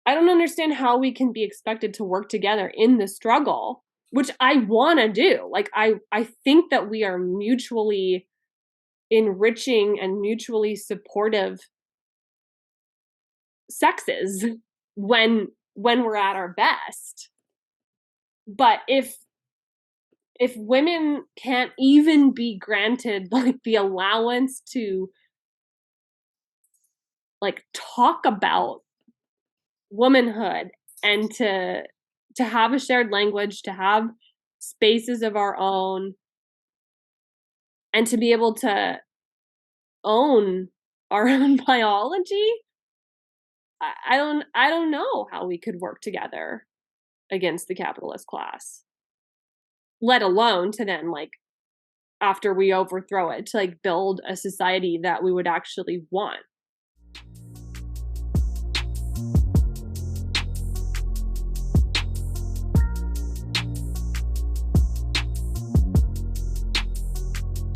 I don't understand how we can be expected to work together in the struggle, which I want to do. Like, I think that we are mutually enriching and mutually supportive sexes when we're at our best. But if women can't even be granted like the allowance to like talk about womanhood and to have a shared language, to have spaces of our own, and to be able to own our own biology, I don't know how we could work together against the capitalist class, let alone to then, like, after we overthrow it, to like build a society that we would actually want.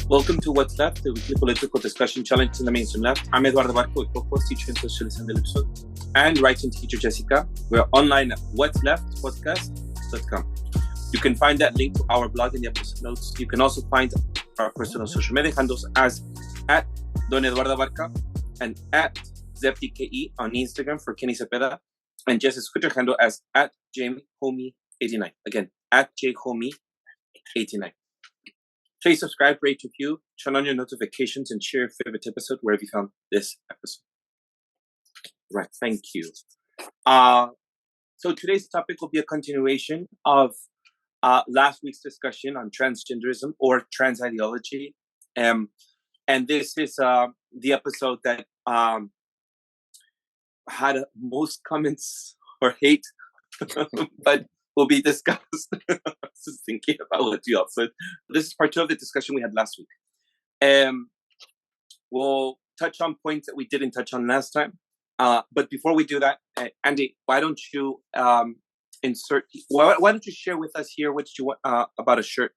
Welcome to What's Left, the weekly political discussion challenge in the mainstream left. I'm Eduardo Barco, a co-host, teacher in Socialism Television, and writing teacher Jessica. We're online at what'sleftpodcast.com. You can find that link to our blog in the episode notes. You can also find our personal social media handles as at Don Eduardo Barca and at ZeptiKE on Instagram for Kenny Cepeda, and Jess's Twitter handle as at JamieHomie89. Again, at JHomie89. Please subscribe, rate, review, turn on your notifications, and share your favorite episode wherever you found this episode. Right, thank you. So today's topic will be a continuation of last week's discussion on transgenderism or trans ideology. And this is the episode that had most comments or hate, but will be discussed. I was just thinking about what you all said. This is part 2 of the discussion we had last week. We'll touch on points that we didn't touch on last time. But before we do that, Andy, why don't you why don't you share with us here what you want about a shirt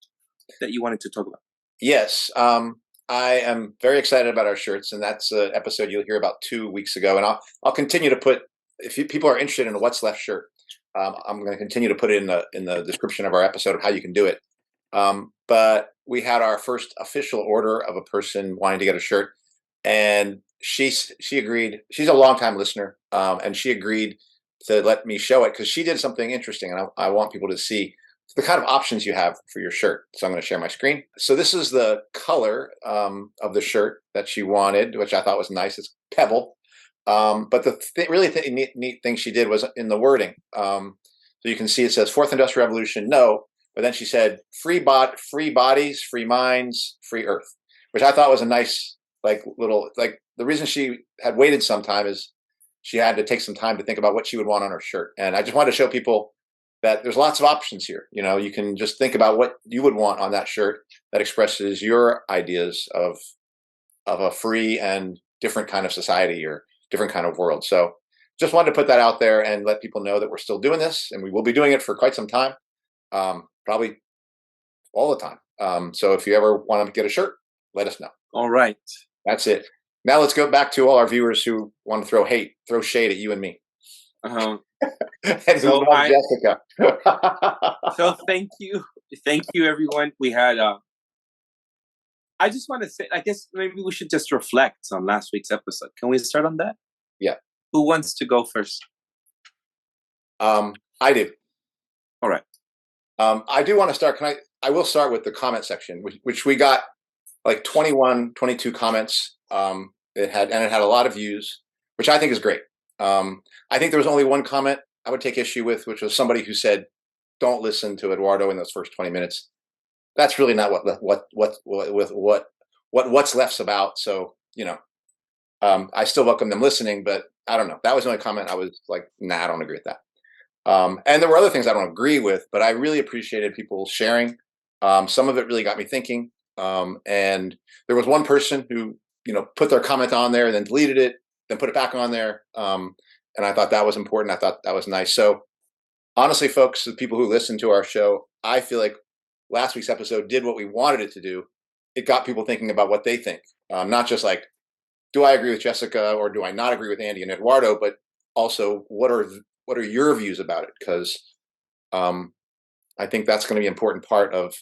that you wanted to talk about? Yes, I am very excited about our shirts, and that's an episode you'll hear about 2 weeks ago. And I'll continue to put, if people are interested in a What's Left shirt, I'm going to continue to put it in the description of our episode of how you can do it. But we had our first official order of a person wanting to get a shirt, and she agreed. She's a longtime listener, and she agreed to let me show it because she did something interesting, and I want people to see the kind of options you have for your shirt. So I'm going to share my screen. So this is the color of the shirt that she wanted, which I thought was nice. It's Pebble. But the really neat thing she did was in the wording. So you can see it says Fourth Industrial Revolution, no, but then she said free bodies, free minds, free Earth, which I thought was a nice, the reason she had waited some time is she had to take some time to think about what she would want on her shirt. And I just wanted to show people that there's lots of options here. You know, you can just think about what you would want on that shirt that expresses your ideas of a free and different kind of society or different kind of world. So just wanted to put that out there and let people know that we're still doing this, and we will be doing it for quite some time, probably all the time. So if you ever want to get a shirt, let us know. All right. That's it. Now let's go back to all our viewers who want to throw shade at you and me. Uh-huh. And so Jessica. So thank you everyone. We had I just want to say, I guess maybe we should just reflect on last week's episode. Can we start on that? Yeah. Who wants to go first? I do. All right. I do want to start. I will start with the comment section, which we got like 22 comments. It had a lot of views, which I think is great. I think there was only one comment I would take issue with, which was somebody who said, "Don't listen to Eduardo in those first 20 minutes." That's really not what What's Left's about. So, you know, I still welcome them listening, but I don't know. That was the only comment I was like, nah, I don't agree with that. And there were other things I don't agree with, but I really appreciated people sharing. Some of it really got me thinking. And there was one person who, put their comment on there and then deleted it, then put it back on there. And I thought that was important. I thought that was nice. So honestly, folks, the people who listen to our show, I feel like last week's episode did what we wanted it to do. It got people thinking about what they think, not just like, do I agree with Jessica or do I not agree with Andy and Eduardo, but also what are what are your views about it? Because I think that's going to be an important part of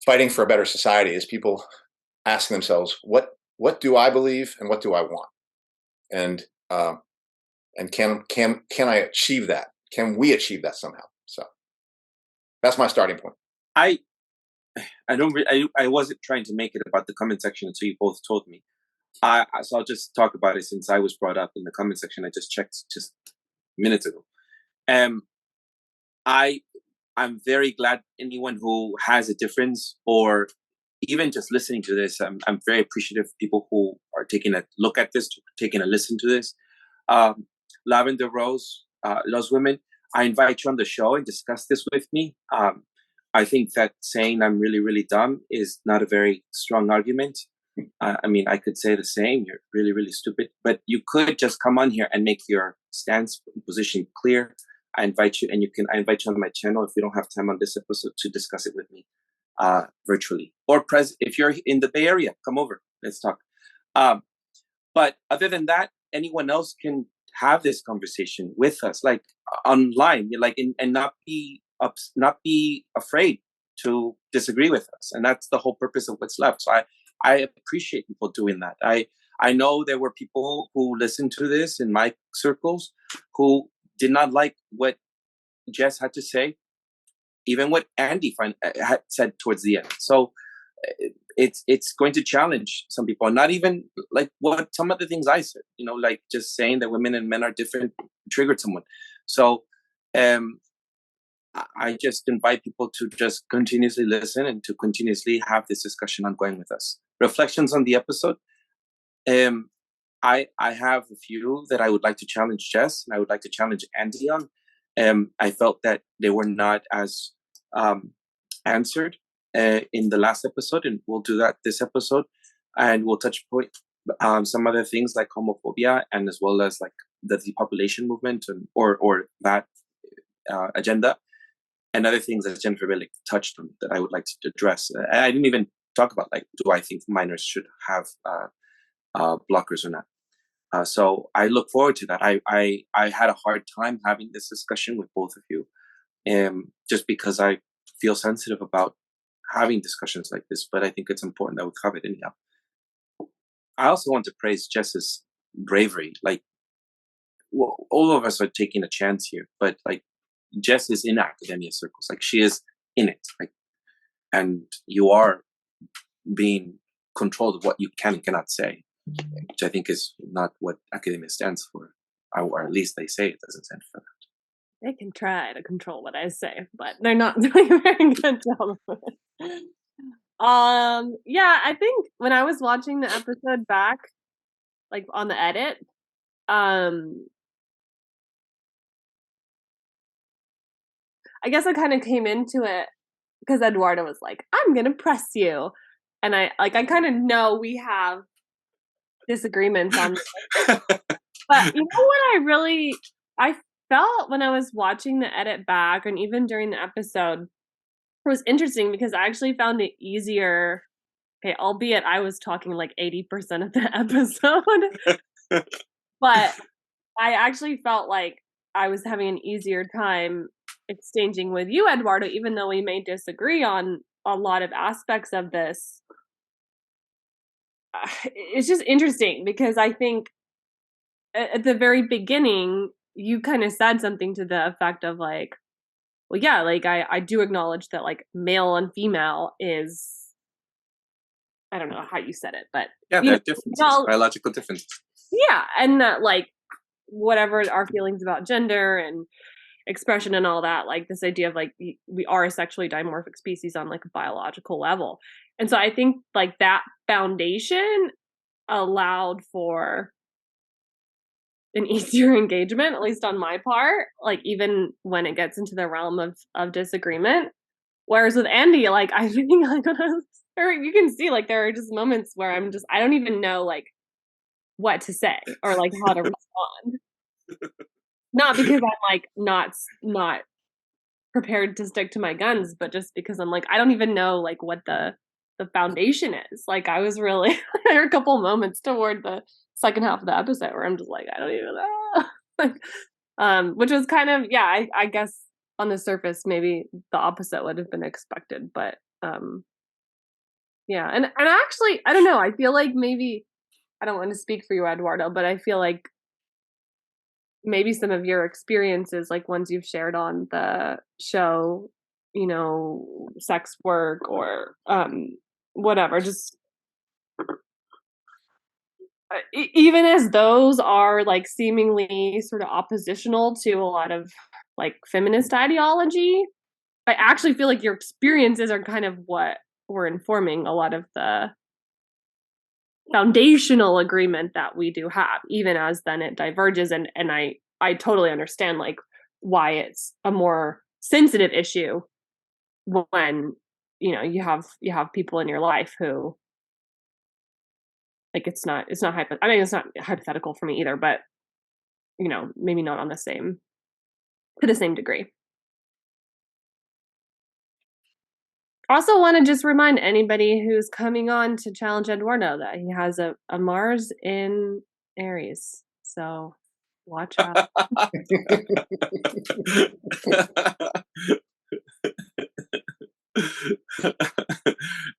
fighting for a better society, is people asking themselves, what do I believe and what do I want? And can I achieve that? Can we achieve that somehow? So that's my starting point. I wasn't trying to make it about the comment section until you both told me. So I'll just talk about it since I was brought up in the comment section. I just checked just minutes ago. I'm very glad anyone who has a difference, or even just listening to this, I'm very appreciative of people who are taking a look at this, taking a listen to this. Lavender Rose, Los Women, I invite you on the show and discuss this with me. I think that saying I'm really, really dumb is not a very strong argument. I mean, I could say the same, you're really, really stupid, but you could just come on here and make your stance position clear. I invite you on my channel if we don't have time on this episode to discuss it with me virtually. Or if you're in the Bay Area, come over, let's talk. But other than that, anyone else can have this conversation with us, like online, like and not be afraid to disagree with us. And that's the whole purpose of What's Left. So I appreciate people doing that. I know there were people who listened to this in my circles who did not like what Jess had to say, even what Andy had said towards the end. So it's going to challenge some people, not even like what some of the things I said, like just saying that women and men are different triggered someone. So I just invite people to just continuously listen and to continuously have this discussion ongoing with us. Reflections on the episode. I have a few that I would like to challenge Jess, and I would like to challenge Andy on. I felt that they were not as answered in the last episode, and we'll do that this episode. And we'll touch point some other things like homophobia, and as well as like the depopulation movement or that agenda, and other things that Jennifer really touched on that I would like to address. I didn't even talk about, like, do I think minors should have blockers or not? So I look forward to that. I had a hard time having this discussion with both of you, just because I feel sensitive about having discussions like this, but I think it's important that we have it anyhow. I also want to praise Jess's bravery. Like, all of us are taking a chance here, but like Jess is in academia circles. Like, she is in it. Like, and you are being controlled of what you can and cannot say, which I think is not what academia stands for, or at least they say it doesn't stand for that. They can try to control what I say, but they're not doing a very good job of it. Yeah, I think when I was watching the episode back, like on the edit, I guess I kind of came into it because Eduardo was like, I'm gonna press you, and I kind of know we have disagreements on this. But you know what I felt when I was watching the edit back, and even during the episode, it was interesting because I actually found it easier. Okay, albeit I was talking like 80% of the episode, but I actually felt like I was having an easier time exchanging with you, Eduardo, even though we may disagree on a lot of aspects of this. It's just interesting because I think at the very beginning, you kind of said something to the effect of like, well, yeah, like I do acknowledge that like male and female is, I don't know how you said it, but yeah, there are differences, biological differences. Yeah, and that like whatever our feelings about gender and expression and all that, like this idea of like we are a sexually dimorphic species on like a biological level. And so I think like that foundation allowed for an easier engagement, at least on my part, like even when it gets into the realm of disagreement. Whereas with Andy, like I think like or you can see like there are just moments where I don't even know like what to say or like how to respond. Not because I'm like not prepared to stick to my guns, but just because I'm like I don't even know like what the foundation is. Like I was really there are a couple moments toward the second half of the episode where I'm just like I don't even know. Which was kind of, yeah, I guess on the surface, maybe the opposite would have been expected, but yeah. And actually, I don't know. I feel like maybe, I don't want to speak for you, Eduardo, but I feel like maybe some of your experiences, like ones you've shared on the show, you know, sex work or whatever, just even as those are like seemingly sort of oppositional to a lot of like feminist ideology, I actually feel like your experiences are kind of what were informing a lot of the foundational agreement that we do have, even as then it diverges. And I totally understand like why it's a more sensitive issue when, you know, you have people in your life who, like, it's not I mean, it's not hypothetical for me either, but, you know, maybe not on the same, to the same degree. Also want to just remind anybody who's coming on to challenge Eduardo that he has a Mars in Aries. So watch out.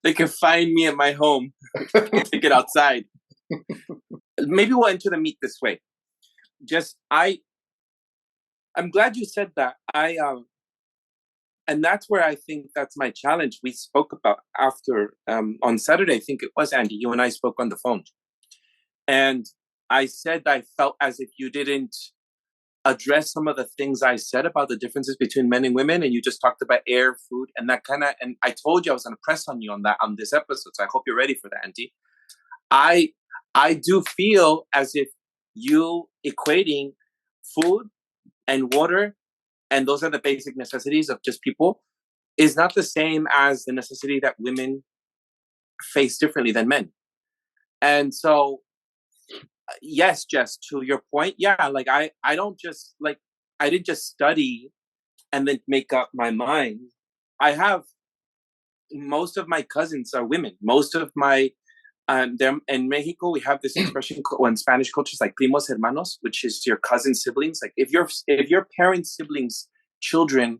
They can find me at my home. Take it outside. Maybe we'll enter the meet this way. I'm glad you said that. And that's where I think that's my challenge. We spoke about after on Saturday, I think it was, Andy, you and I spoke on the phone. And I said I felt as if you didn't address some of the things I said about the differences between men and women, and you just talked about air, food, and that kind of. And I told you I was going to press on you on that on this episode, so I hope you're ready for that, Andy. I do feel as if you equating food and water, and those are the basic necessities of just people, is not the same as the necessity that women face differently than men. And so, yes, Jess, to your point, yeah, like I don't just like, I didn't just study and then make up my mind. I have, most of my cousins are women. Most of my, they're, in Mexico, we have this expression, or in Spanish cultures, like primos hermanos, which is your cousin siblings. Like if your parents' siblings, children,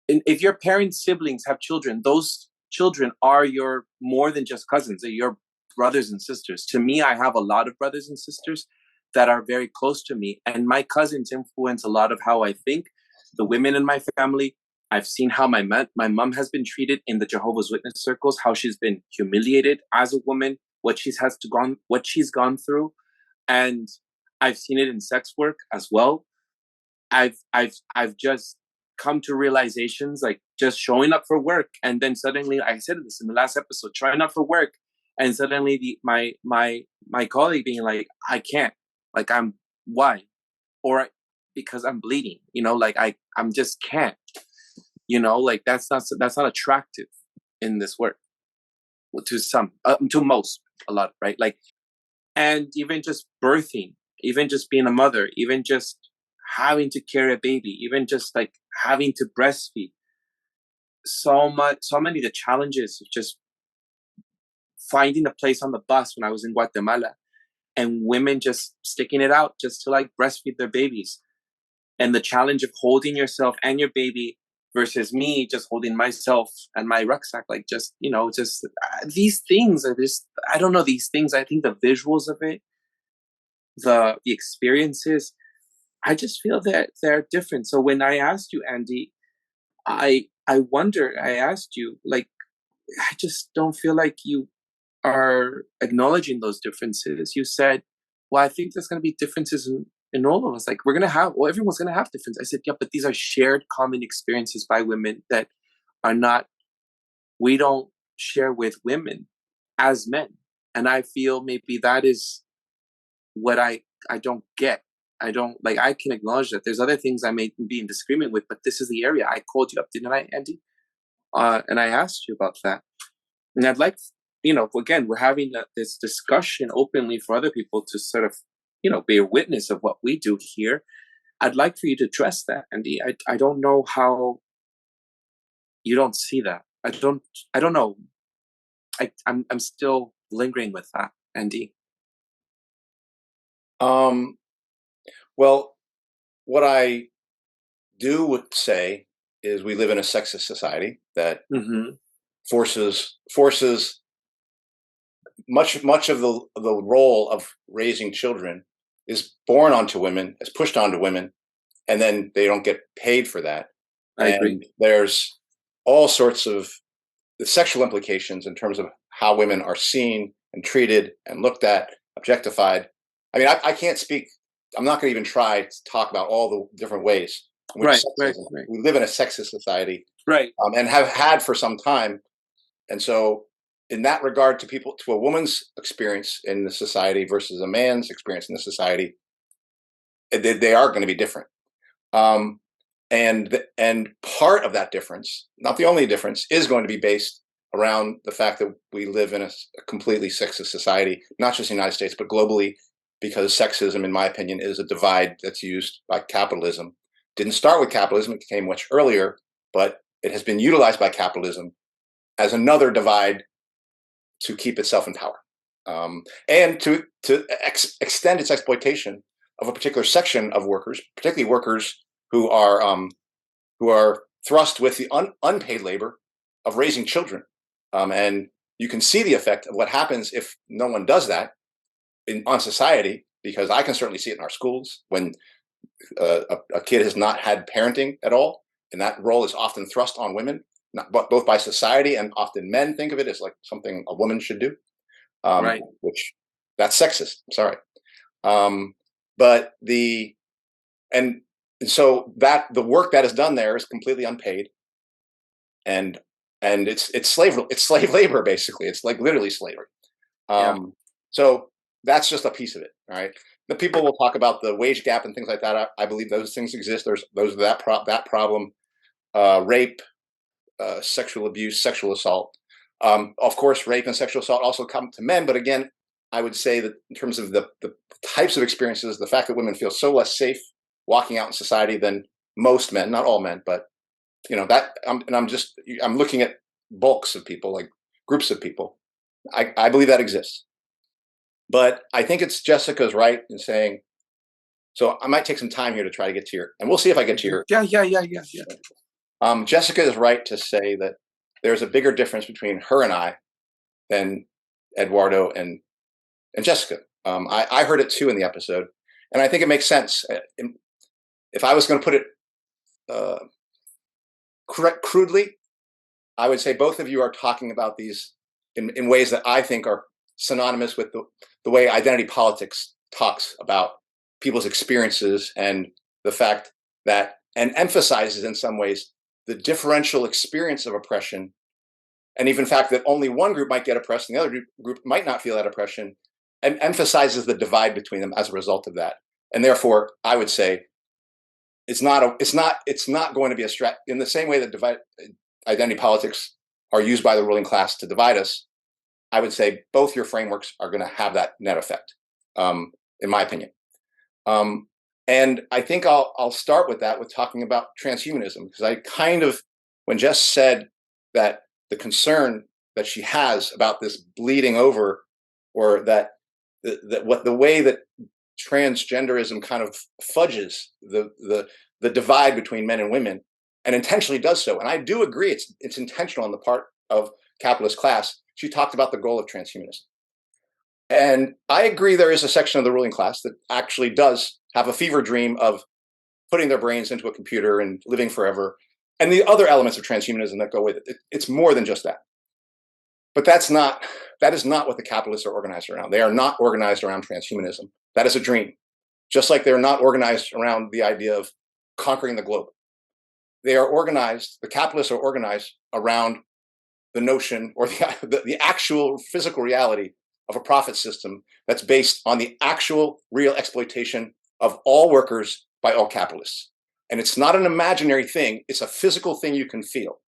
if your parents' siblings have children, those children are your more than just cousins. They're your brothers and sisters. To me, I have a lot of brothers and sisters that are very close to me, and my cousins influence a lot of how I think. The women in my family, I've seen how my mom has been treated in the Jehovah's Witness circles, how she's been humiliated as a woman, what she's gone through, and I've seen it in sex work as well. I've just come to realizations, like just showing up for work, and then suddenly, I said this in the last episode, showing up for work, and suddenly my colleague being like, I can't, like, why, or because I'm bleeding, you know, like I'm just can't, you know, like that's not attractive in this work, to some, to most, a lot, right? Like, and even just birthing, even just being a mother, even just having to carry a baby, even just like having to breastfeed, so many the challenges of just finding a place on the bus when I was in Guatemala, and women just sticking it out just to like breastfeed their babies, and the challenge of holding yourself and your baby versus me just holding myself and my rucksack, like, just, you know, just these things are just, I don't know, these things, I think the visuals of it, the experiences, I just feel that they're different. So when I asked you, Andy, I asked you, like, I just don't feel like you are acknowledging those differences. You said, well, I think there's going to be differences in all of us. Like, everyone's going to have differences. I said, yeah, but these are shared common experiences by women that are not, we don't share with women as men. And I feel maybe that is what I don't get. I don't, like, I can acknowledge that there's other things I may be in disagreement with, but this is the area. I called you up, didn't I, Andy? And I asked you about that. And I'd like, you know, again, we're having this discussion openly for other people to sort of, you know, be a witness of what we do here. I'd like for you to address that, Andy. I don't know how you don't see that. I don't know. I'm still lingering with that, Andy. Well, what I do say is we live in a sexist society that forces much of the role of raising children is born onto women, is pushed onto women, and then they don't get paid for that. I agree. There's all sorts of the sexual implications in terms of how women are seen and treated and looked at, objectified. I mean, I can't speak. I'm not going to even try to talk about all the different ways in which Right. we live in a sexist society, right, and have had for some time. And so, in that regard, to a woman's experience in the society versus a man's experience in the society, they are going to be different. And part of that difference, not the only difference, is going to be based around the fact that we live in a completely sexist society, not just in the United States, but globally, because sexism, in my opinion, is a divide that's used by capitalism. Didn't start with capitalism, it came much earlier, but it has been utilized by capitalism as another divide to keep itself in power, and to extend its exploitation of a particular section of workers, particularly workers who are thrust with the unpaid labor of raising children. And you can see the effect of what happens if no one does that on society, because I can certainly see it in our schools when a kid has not had parenting at all, and that role is often thrust on women, both by society, and often men think of it as like something a woman should do, right. which that's sexist. Sorry. So that the work that is done there is completely unpaid, and it's slave labor, basically. It's like literally slavery. So that's just a piece of it. All right. The people will talk about the wage gap and things like that. I believe those things exist. There's that problem, rape, sexual abuse, sexual assault. Of course, rape and sexual assault also come to men. But again, I would say that in terms of the types of experiences, the fact that women feel so less safe walking out in society than most men, not all men, but that. I'm looking at bulks of people, like groups of people. I believe that exists. But I think it's Jessica's right in saying, so I might take some time here to try to get to your, and we'll see if I get to your. Yeah. Jessica is right to say that there's a bigger difference between her and I than Eduardo and Jessica. I heard it too in the episode, and I think it makes sense. If I was going to put it crudely, I would say both of you are talking about these in ways that I think are synonymous with the way identity politics talks about people's experiences, and the fact that, and emphasizes in some ways, the differential experience of oppression, and even the fact that only one group might get oppressed and the other group might not feel that oppression, and emphasizes the divide between them as a result of that. And therefore, I would say it's not going to be a strat in the same way that identity politics are used by the ruling class to divide us. I would say both your frameworks are going to have that net effect, in my opinion. And I think I'll start with that, with talking about transhumanism, because I kind of, when Jess said that the concern that she has about this bleeding over, or that the way that transgenderism kind of fudges the divide between men and women, and intentionally does so. And I do agree it's intentional on the part of capitalist class. She talked about the goal of transhumanism. And I agree there is a section of the ruling class that actually does have a fever dream of putting their brains into a computer and living forever, and the other elements of transhumanism that go with it. It's more than just that. But that is not what the capitalists are organized around. They are not organized around transhumanism. That is a dream. Just like they're not organized around the idea of conquering the globe. The capitalists are organized around the notion, or the actual physical reality of a profit system that's based on the actual real exploitation of all workers by all capitalists. And it's not an imaginary thing, it's a physical thing you can feel.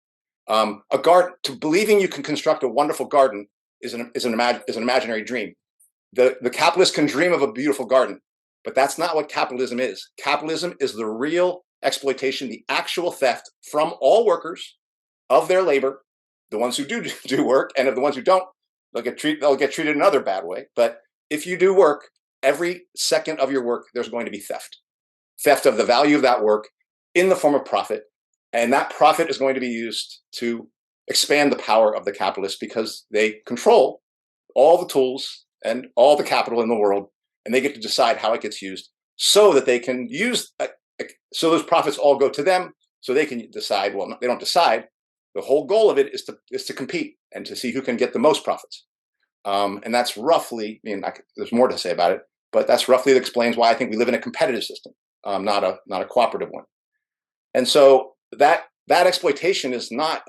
Believing you can construct a wonderful garden is an imaginary dream. The capitalist can dream of a beautiful garden, but that's not what capitalism is. Capitalism is the real exploitation, the actual theft from all workers of their labor, the ones who do work, and of the ones who don't, they'll get treated another bad way. But if you do work, every second of your work, there's going to be theft. theft of the value of that work in the form of profit. And that profit is going to be used to expand the power of the capitalists because they control all the tools and all the capital in the world, and they get to decide how it gets used so that they can use, so those profits all go to them so they can decide, well, they don't decide. The whole goal of it is to compete and to see who can get the most profits. And that's roughly, there's more to say about it, but that's roughly explains why I think we live in a competitive system, not a cooperative one. And so that exploitation is not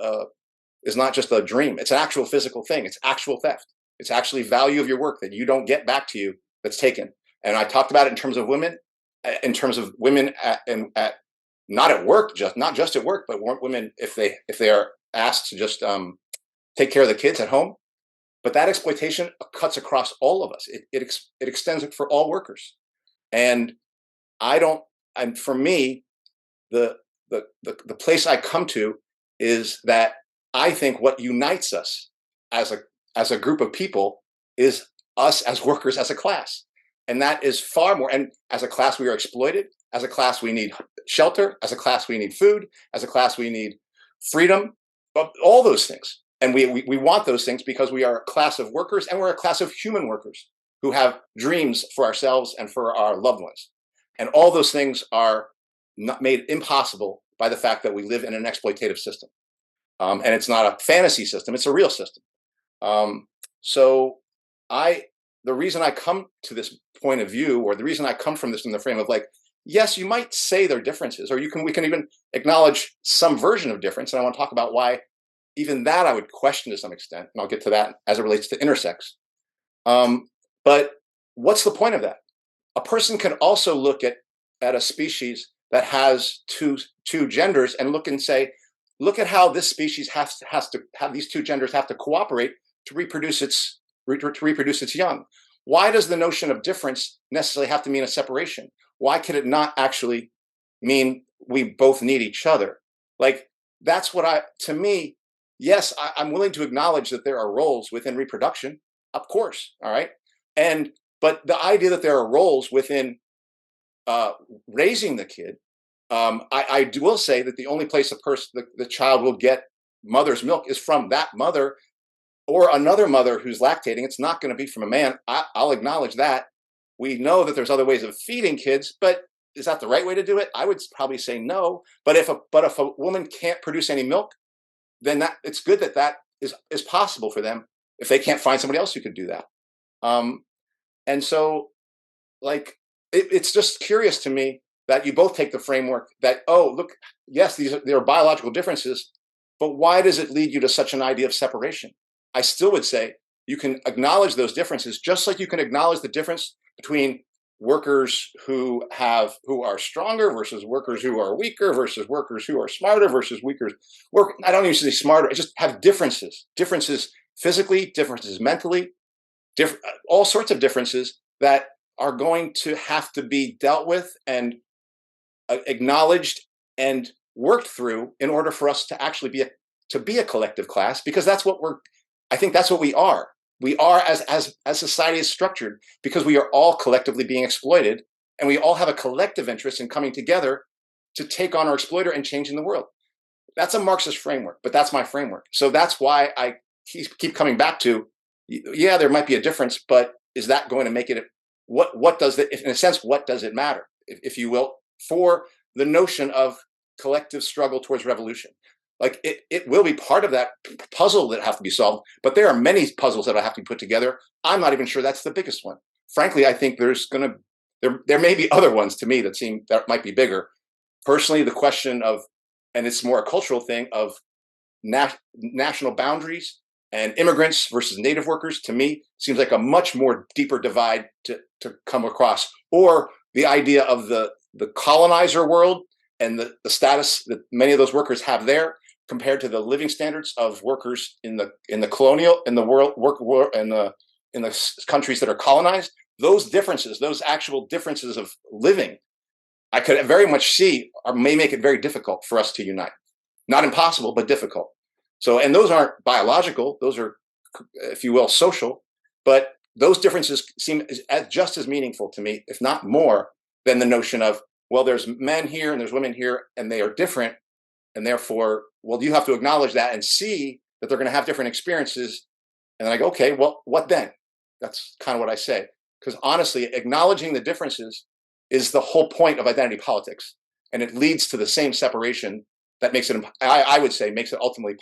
just a dream. It's an actual physical thing. It's actual theft. It's actually value of your work that you don't get back to you that's taken. And I talked about it in terms of women not at work, not just at work, but women if they are asked to just take care of the kids at home. But that exploitation cuts across all of us. It extends it for all workers. And for me, the place I come to is that I think what unites us as a group of people is us as workers as a class. And that is far more, and as a class we are exploited, as a class we need shelter, as a class we need food, as a class we need freedom, all those things. And we want those things because we are a class of workers, and we're a class of human workers who have dreams for ourselves and for our loved ones. And all those things are not made impossible by the fact that we live in an exploitative system. And it's not a fantasy system, it's a real system. So the reason I come to this point of view, or the reason I come from this in the frame of like, yes, you might say there are differences, or we can even acknowledge some version of difference. And I want to talk about why even that I would question to some extent. And I'll get to that as it relates to intersex. But what's the point of that? A person can also look at a species that has two genders and look and say, look at how this species has to have these two genders have to cooperate to reproduce its young. Why does the notion of difference necessarily have to mean a separation? Why could it not actually mean we both need each other? Like, that's what to me, yes, I'm willing to acknowledge that there are roles within reproduction, of course, all right? But the idea that there are roles within raising the kid, I will say that the only place the child will get mother's milk is from that mother or another mother who's lactating. It's not going to be from a man. I'll acknowledge that. We know that there's other ways of feeding kids, but is that the right way to do it? I would probably say no. But if a woman can't produce any milk, then it's good that is possible for them if they can't find somebody else who could do that. And so, like, it's just curious to me that you both take the framework that, oh, look, yes, there are biological differences, but why does it lead you to such an idea of separation? I still would say you can acknowledge those differences, just like you can acknowledge the difference between workers who are stronger versus workers who are weaker versus workers who are smarter versus weaker. I don't even say smarter. I just have differences physically, differences mentally, all sorts of differences that are going to have to be dealt with and acknowledged and worked through in order for us to actually be a collective class, because I think that's what we are. We are as society is structured, because we are all collectively being exploited, and we all have a collective interest in coming together to take on our exploiter and changing the world. That's a Marxist framework, but that's my framework. So that's why I keep coming back to, yeah, there might be a difference, but is that going to make it? What does it, in a sense, what does it matter, if you will, for the notion of collective struggle towards revolution? Like, it will be part of that puzzle that have to be solved, but there are many puzzles that have to be put together. I'm not even sure that's the biggest one. Frankly, I think there may be other ones to me that might be bigger. Personally, the question of, and it's more a cultural thing, of national boundaries and immigrants versus native workers, to me, seems like a much more deeper divide to come across. Or the idea of the colonizer world and the status that many of those workers have there, compared to the living standards of workers in the colonial, in the world, in the countries that are colonized. Those differences, those actual differences of living, I could very much see may make it very difficult for us to unite. Not impossible, but difficult. So, and those aren't biological; those are, if you will, social. But those differences seem just as meaningful to me, if not more, than the notion of, well, there's men here and there's women here, and they are different, and therefore, well, you have to acknowledge that and see that they're going to have different experiences. And then I go, okay, well, what then? That's kind of what I say. Because honestly, acknowledging the differences is the whole point of identity politics. And it leads to the same separation that makes it, I would say, makes it ultimately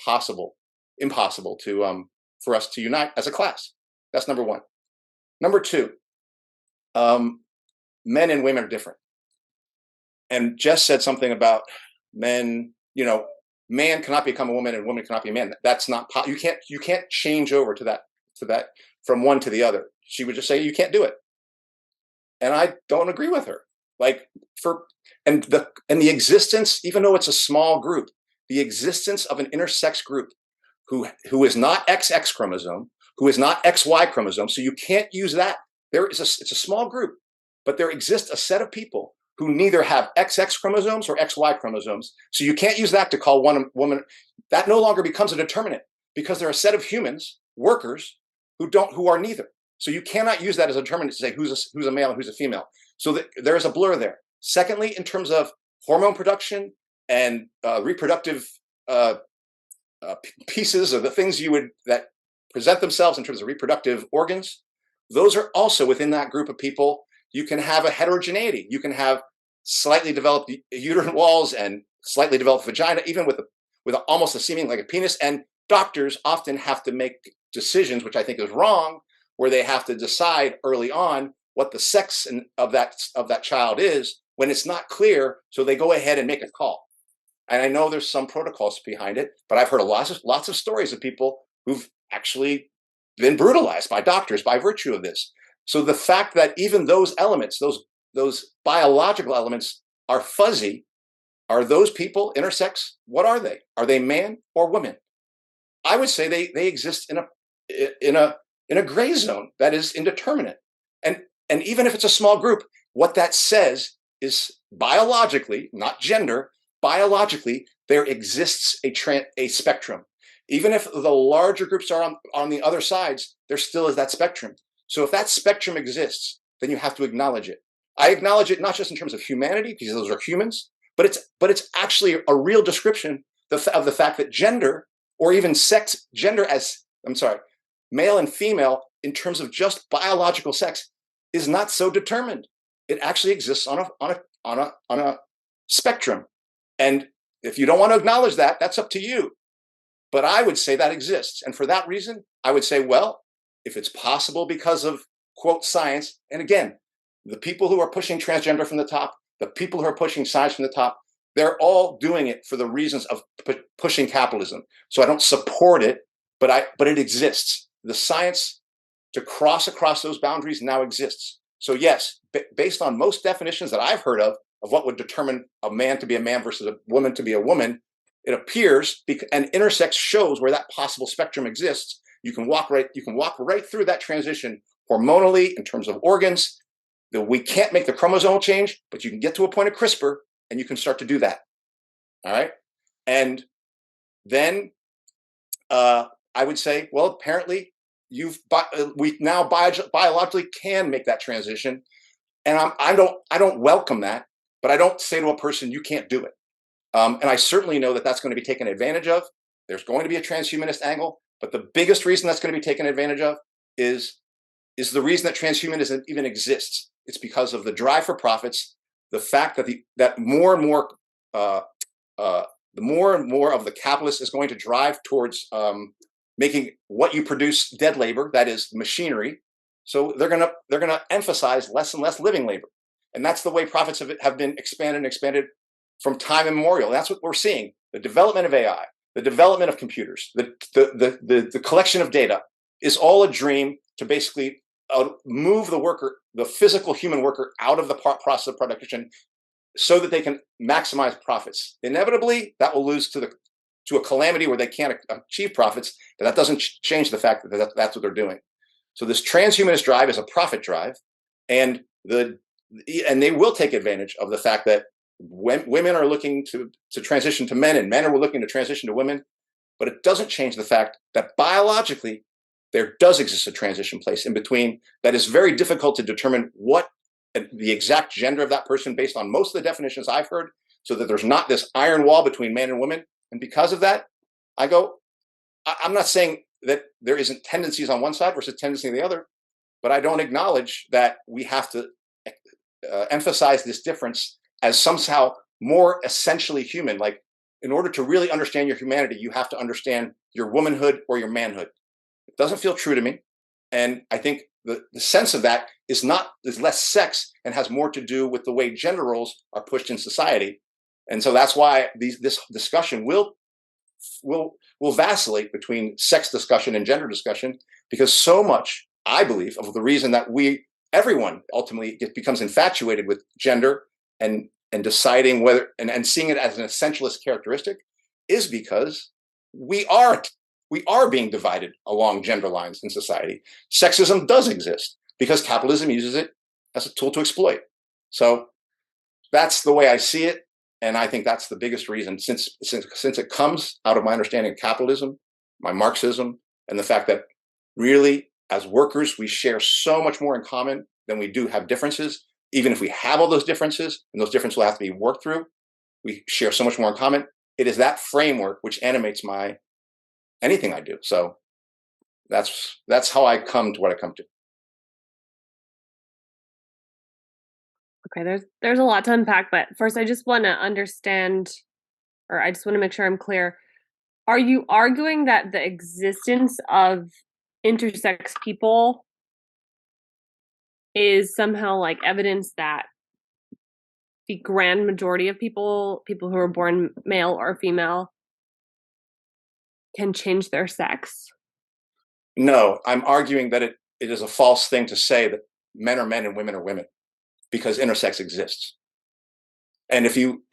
impossible to for us to unite as a class. That's number one. Number two, men and women are different. And Jess said something about men, man cannot become a woman and woman cannot be a man. That's not you can't change over to that from one to the other. She would just say you can't do it. And I don't agree with her. And the existence, even though it's a small group, the existence of an intersex group who is not XX chromosome, who is not XY chromosome, so you can't use that. It's a small group, but there exists a set of people who neither have XX chromosomes or XY chromosomes. So you can't use that to call one woman. That no longer becomes a determinant because they're a set of humans, workers, who are neither. So you cannot use that as a determinant to say who's a male and who's a female. So there is a blur there. Secondly, in terms of hormone production and reproductive pieces of the things that present themselves in terms of reproductive organs, those are also within that group of people. You can have a heterogeneity. You can have slightly developed uterine walls and slightly developed vagina, even with almost a seeming like a penis. And doctors often have to make decisions, which I think is wrong, where they have to decide early on what the sex of that child is when it's not clear. So they go ahead and make a call. And I know there's some protocols behind it, but I've heard lots of stories of people who've actually been brutalized by doctors by virtue of this. So the fact that even those elements, those biological elements are fuzzy, are those people intersex? What are they? Are they man or woman? I would say they exist in a gray zone that is indeterminate. And even if it's a small group, what that says is biologically, not gender, biologically, there exists a spectrum. Even if the larger groups are on the other sides, there still is that spectrum. So if that spectrum exists, then you have to acknowledge it. I acknowledge it not just in terms of humanity, because those are humans, but it's actually a real description of the fact that gender, or even male and female, in terms of just biological sex, is not so determined. It actually exists on a spectrum. And if you don't want to acknowledge that, that's up to you. But I would say that exists. And for that reason, I would say, well, if it's possible because of, quote, science, and again, the people who are pushing transgender from the top, the people who are pushing science from the top, they're all doing it for the reasons of pushing capitalism. So I don't support it, but it exists. The science to cross across those boundaries now exists. So yes, based on most definitions that I've heard of what would determine a man to be a man versus a woman to be a woman, it appears, and intersex shows where that possible spectrum exists. You can walk right through that transition hormonally in terms of organs. We can't make the chromosomal change, but you can get to a point of CRISPR and you can start to do that. All right. And then I would say, well, apparently we now biologically can make that transition. And I don't welcome that, but I don't say to a person, you can't do it. And I certainly know that that's going to be taken advantage of. There's going to be a transhumanist angle, but the biggest reason that's going to be taken advantage of is the reason that transhumanism even exists. It's because of the drive for profits, the fact that more and more of the capitalist is going to drive towards making what you produce dead labor, that is machinery. So they're gonna emphasize less and less living labor, and that's the way profits have been expanded from time immemorial. That's what we're seeing: the development of AI, the development of computers, the collection of data is all a dream to basically move the worker, the physical human worker, out of the process of production, so that they can maximize profits. Inevitably, that will lose to a calamity where they can't achieve profits, but that doesn't change the fact that that's what they're doing. So this transhumanist drive is a profit drive, and they will take advantage of the fact that when women are looking to transition to men and men are looking to transition to women, but it doesn't change the fact that biologically there does exist a transition place in between that is very difficult to determine what the exact gender of that person based on most of the definitions I've heard, so that there's not this iron wall between man and woman. And because of that, I go, I'm not saying that there isn't tendencies on one side versus tendency on the other, but I don't acknowledge that we have to emphasize this difference as somehow more essentially human. Like, in order to really understand your humanity, you have to understand your womanhood or your manhood. It doesn't feel true to me. And I think the sense of that is less sex and has more to do with the way gender roles are pushed in society. And so that's why this discussion will vacillate between sex discussion and gender discussion, because so much, I believe, of the reason that everyone ultimately becomes infatuated with gender and deciding whether and seeing it as an essentialist characteristic is because we are being divided along gender lines in society. Sexism does exist because capitalism uses it as a tool to exploit. So that's the way I see it. And I think that's the biggest reason, since it comes out of my understanding of capitalism, my Marxism, and the fact that really, as workers, we share so much more in common than we do have differences. Even if we have all those differences, and those differences will have to be worked through, we share so much more in common. It is that framework which animates anything I do. So that's how I come to what I come to. Okay, there's a lot to unpack, but first I just want to understand, or I just want to make sure I'm clear. Are you arguing that the existence of intersex people is somehow like evidence that the grand majority of people who are born male or female, can change their sex? No, I'm arguing that it is a false thing to say that men are men and women are women, because intersex exists. And if you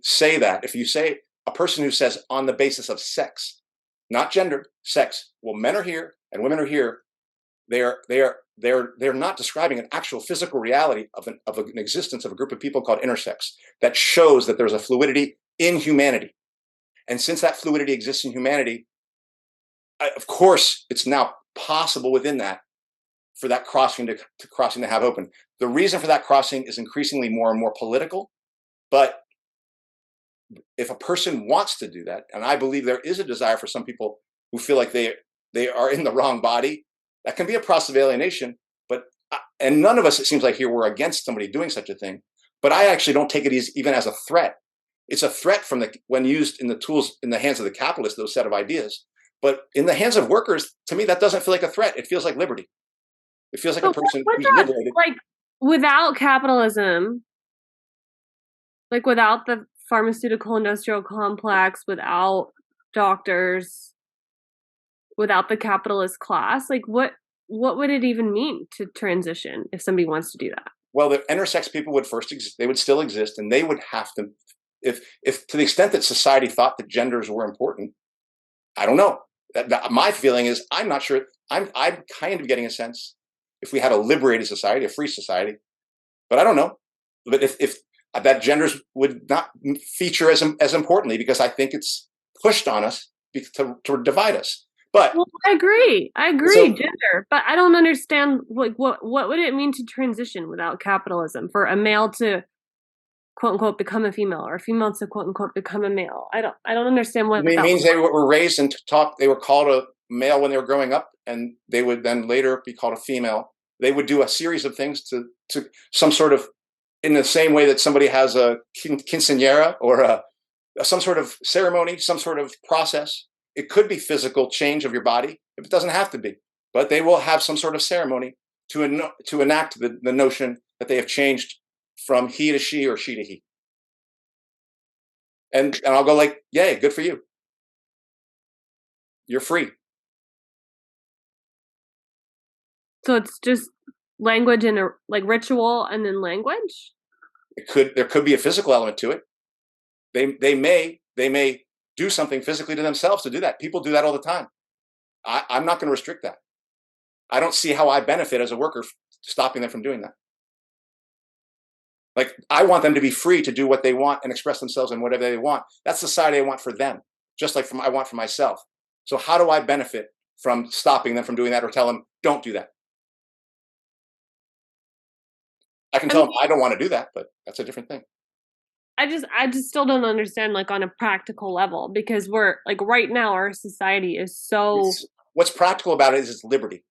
say that, if you say a person who says on the basis of sex, not gender, sex, well, men are here and women are here, they're not describing an actual physical reality of an existence of a group of people called intersex that shows that there's a fluidity in humanity. And since that fluidity exists in humanity, of course, it's now possible within that for that crossing to have open. The reason for that crossing is increasingly more and more political. But if a person wants to do that, and I believe there is a desire for some people who feel like they are in the wrong body, that can be a process of alienation. And none of us, it seems like here, we're against somebody doing such a thing. But I actually don't take it even as a threat. It's a threat when used in the tools in the hands of the capitalist, those set of ideas. But in the hands of workers, to me, that doesn't feel like a threat. It feels like liberty. It feels like a person who's liberated. Like, without capitalism, like without the pharmaceutical industrial complex, without doctors, without the capitalist class, like what would it even mean to transition if somebody wants to do that? Well, the intersex people would first exist. They would still exist, and they would have to, if to the extent that society thought that genders were important, I don't know. My feeling is I'm not sure. I'm kind of getting a sense if we had a liberated society, a free society, but I don't know. But if that genders would not feature as importantly, because I think it's pushed on us to divide us. But well, I agree, so, gender, but I don't understand like what would it mean to transition without capitalism for a male to quote unquote become a female, or a female to quote unquote become a male? I don't understand what it means. They were raised and taught. They were called a male when they were growing up, and they would then later be called a female. They would do a series of things to some sort of, in the same way that somebody has a quinceañera or some sort of ceremony, some sort of process. It could be physical change of your body. It doesn't have to be, but they will have some sort of ceremony to enact the notion that they have changed from he to she or she to he. And I'll go like, yay, good for you. You're free. So it's just language and like ritual and then language? There could be a physical element to it. They may do something physically to themselves to do that. People do that all the time. I'm not going to restrict that. I don't see how I benefit as a worker stopping them from doing that. Like, I want them to be free to do what they want and express themselves in whatever they want. That's the society I want for them, just like I want for myself. So how do I benefit from stopping them from doing that or tell them, don't do that? I can tell them I don't want to do that, but that's a different thing. I just still don't understand, like, on a practical level, because we're like, right now our society is so. What's practical about it is it's liberty.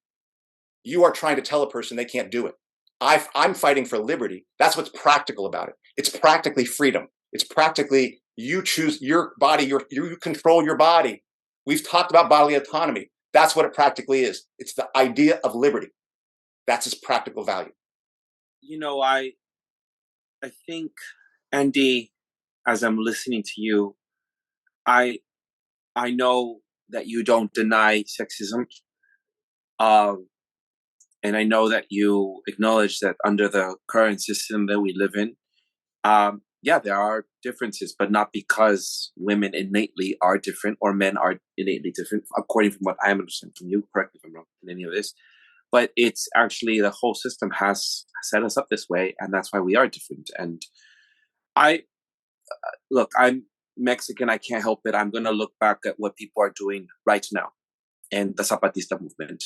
You are trying to tell a person they can't do it. I'm fighting for liberty. That's what's practical about it. It's practically freedom. It's practically you choose your body. You control your body. We've talked about bodily autonomy. That's what it practically is. It's the idea of liberty. That's its practical value. You know, I think, Andy, as I'm listening to you, I know that you don't deny sexism. And I know that you acknowledge that under the current system that we live in, yeah, there are differences, but not because women innately are different or men are innately different, according from what I understand from you. Correct me if I'm wrong in any of this. But it's actually the whole system has set us up this way, and that's why we are different. And I look, I'm Mexican. I can't help it. I'm going to look back at what people are doing right now in the Zapatista movement,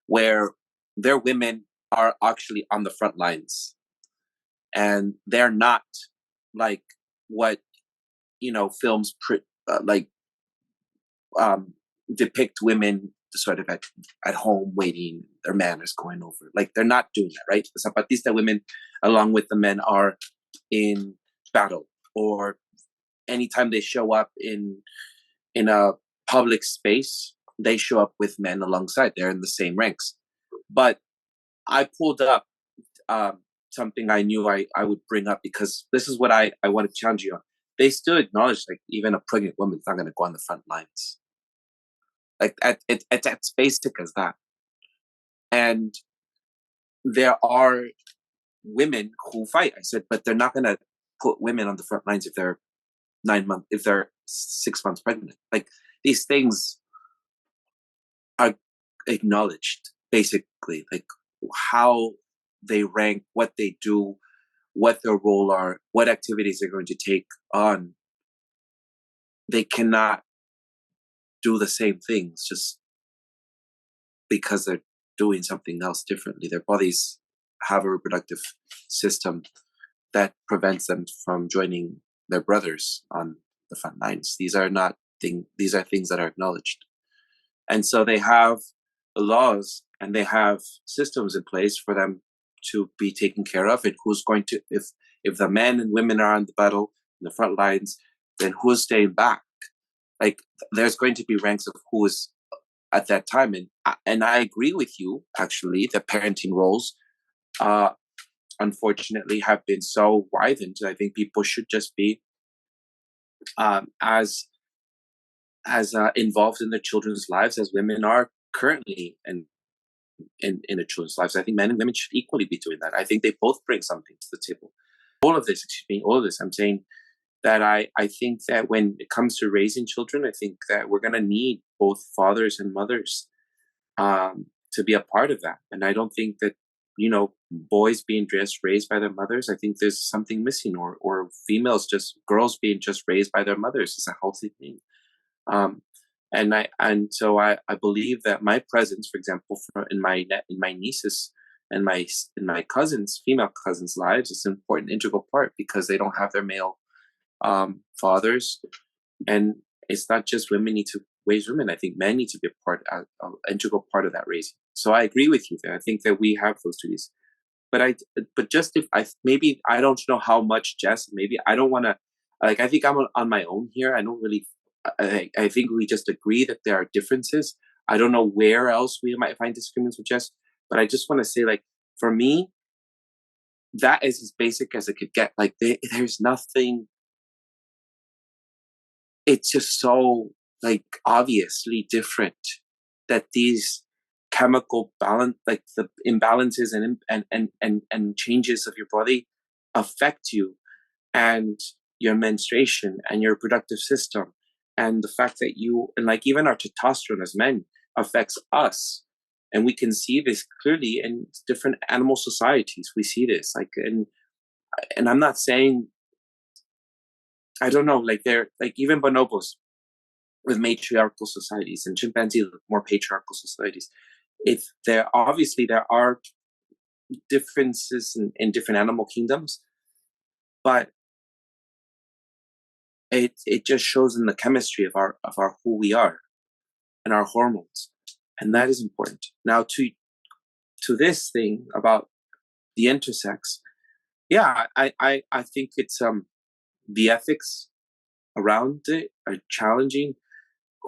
where their women are actually on the front lines, and they're not like what films depict women sort of at home waiting, their man is going over. Like, they're not doing that, right? The Zapatista women, along with the men, are in battle, or anytime they show up in a public space, they show up with men alongside. They're in the same ranks. But I pulled up something I knew I would bring up, because this is what I want to challenge you on. They still acknowledge, like, even a pregnant woman's not going to go on the front lines. Like, it's as basic as that. And there are women who fight. I said, but they're not going to put women on the front lines if they're 9 months, if they're 6 months pregnant. Like, these things are acknowledged, basically, like how they rank, what they do, what their role are, what activities they're going to take on. They cannot do the same things just because they're doing something else differently. Their bodies have a reproductive system that prevents them from joining their brothers on the front lines. These are things that are acknowledged. And so they have laws and they have systems in place for them to be taken care of. And who's going to, if the men and women are on the battle in the front lines, then who's staying back? Like, there's going to be ranks of who is at that time. And I agree with you, actually, the parenting roles, unfortunately, have been so widened. I think people should just be as involved in their children's lives as women are currently in their children's lives. I think men and women should equally be doing that. I think they both bring something to the table. All of this, I'm saying that I think that when it comes to raising children, I think that we're going to need both fathers and mothers to be a part of that. And I don't think that, boys being just raised by their mothers, I think there's something missing, or girls being just raised by their mothers is a healthy thing. So I believe that my presence, for example, in my nieces and my cousins, female cousins' lives, is an important integral part, because they don't have their male fathers. And it's not just women need to raise women. I think men need to be an integral part of that raising. So I agree with you there. I think that we have those duties. But I don't know how much, Jess, maybe I don't want to, like, I think I'm on my own here. I don't really, I think we just agree that there are differences. I don't know where else we might find disagreements with Jess, but I just want to say, like, for me, that is as basic as it could get. Like, there's nothing, it's just so, like, obviously different that these chemical balance, like the imbalances and changes of your body affect you, and your menstruation and your reproductive system, and the fact that and like even our testosterone as men affects us. And we can see this clearly in different animal societies. We see this, like, and I'm not saying, I don't know, like, they're like, even bonobos with matriarchal societies, and chimpanzees with more patriarchal societies. There are differences in different animal kingdoms, but it just shows in the chemistry of our who we are and our hormones, and that is important. Now to this thing about the intersex, yeah, I think it's the ethics around it are challenging.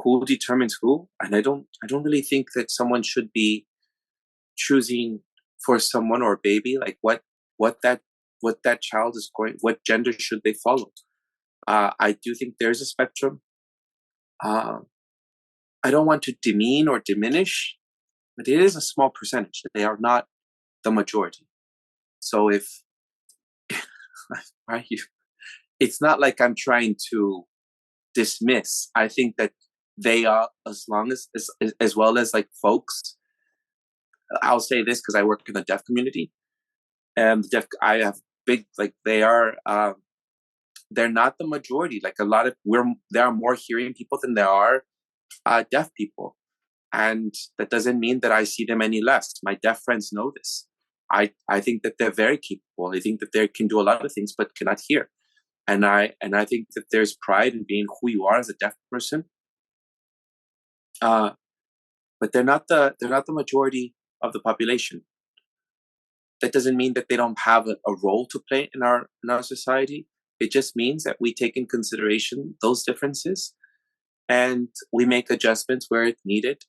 Who determines who? And I don't really think that someone should be choosing for someone or a baby, like what that child is going, what gender should they follow. I do think there's a spectrum. I don't want to demean or diminish, but it is a small percentage. They are not the majority. So if it's not like I'm trying to dismiss. I think that they are, as well as like folks. I'll say this because I work in the deaf community, and I have big, like, they are. They're not the majority. Like there are more hearing people than there are deaf people, and that doesn't mean that I see them any less. My deaf friends know this. I think that they're very capable. I think that they can do a lot of things, but cannot hear. And I think that there's pride in being who you are as a deaf person. But they're not the majority of the population. That doesn't mean that they don't have a role to play in our society. It just means that we take in consideration those differences and we make adjustments where it's needed.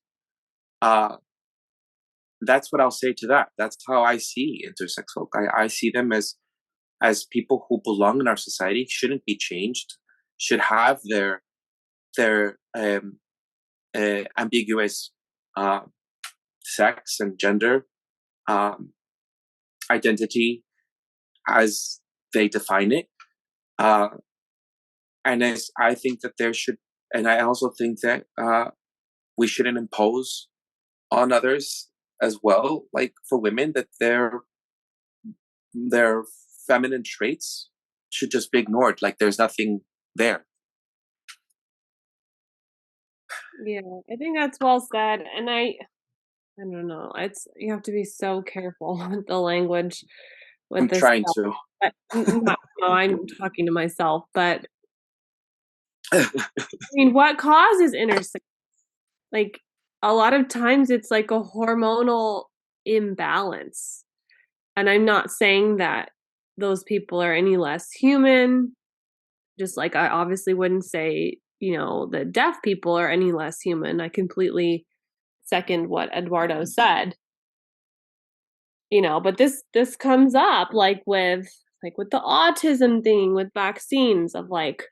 That's what I'll say to that. That's how I see intersex folk. I see them as people who belong in our society, shouldn't be changed, should have their ambiguous sex and gender identity as they define it. And as I think that there should, and I also think that we shouldn't impose on others as well, like for women, that their feminine traits should just be ignored, like there's nothing there. Yeah, I think that's well said. And I don't know. You have to be so careful with the language with I'm this trying stuff. to. But, no, I'm talking to myself. But I mean, what causes intersex? Like a lot of times, it's like a hormonal imbalance, and I'm not saying that those people are any less human. Just like I obviously wouldn't say, that deaf people are any less human. I completely second what Eduardo said. But this comes up like with the autism thing with vaccines of like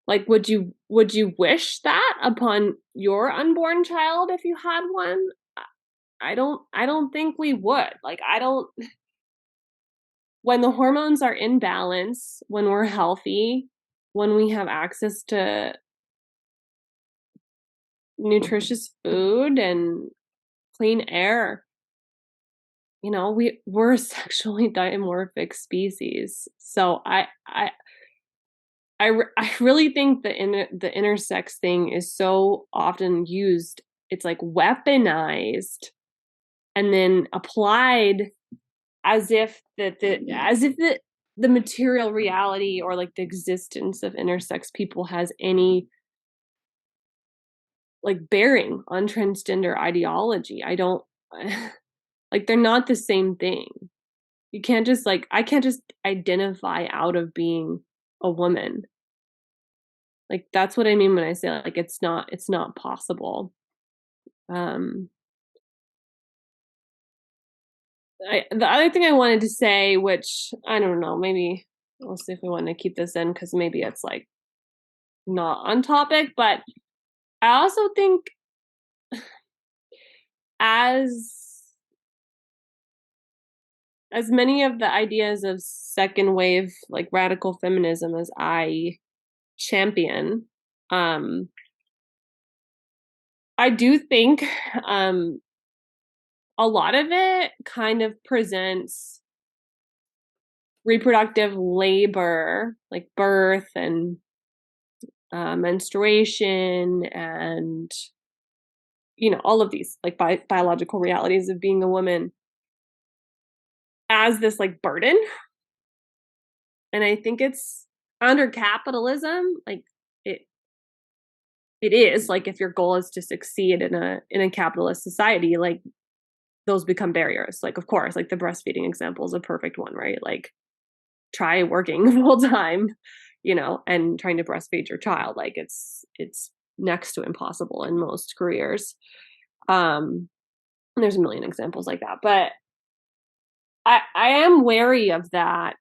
would you wish that upon your unborn child if you had one? I don't think we would. Like I don't when the hormones are in balance, when we're healthy, when we have access to nutritious food and clean air, we're a sexually dimorphic species. So I really think the intersex thing is so often used. It's like weaponized and then applied as if the material reality or like the existence of intersex people has any like bearing on transgender ideology. I don't like they're not the same thing. You can't just I can't just identify out of being a woman. Like that's what I mean when I say like it's not possible. The other thing I wanted to say, which I don't know, maybe we'll see if we want to keep this in because maybe it's like not on topic, but I also think as many of the ideas of second wave like radical feminism as I champion, I do think a lot of it kind of presents reproductive labor, like birth and menstruation and all of these like biological realities of being a woman as this like burden. And I think it's under capitalism, like it is like, if your goal is to succeed in a capitalist society, like those become barriers. Like, of course, like the breastfeeding example is a perfect one, right? Like try working full time, and trying to breastfeed your child. Like it's next to impossible in most careers. There's a million examples like that, but I am wary of that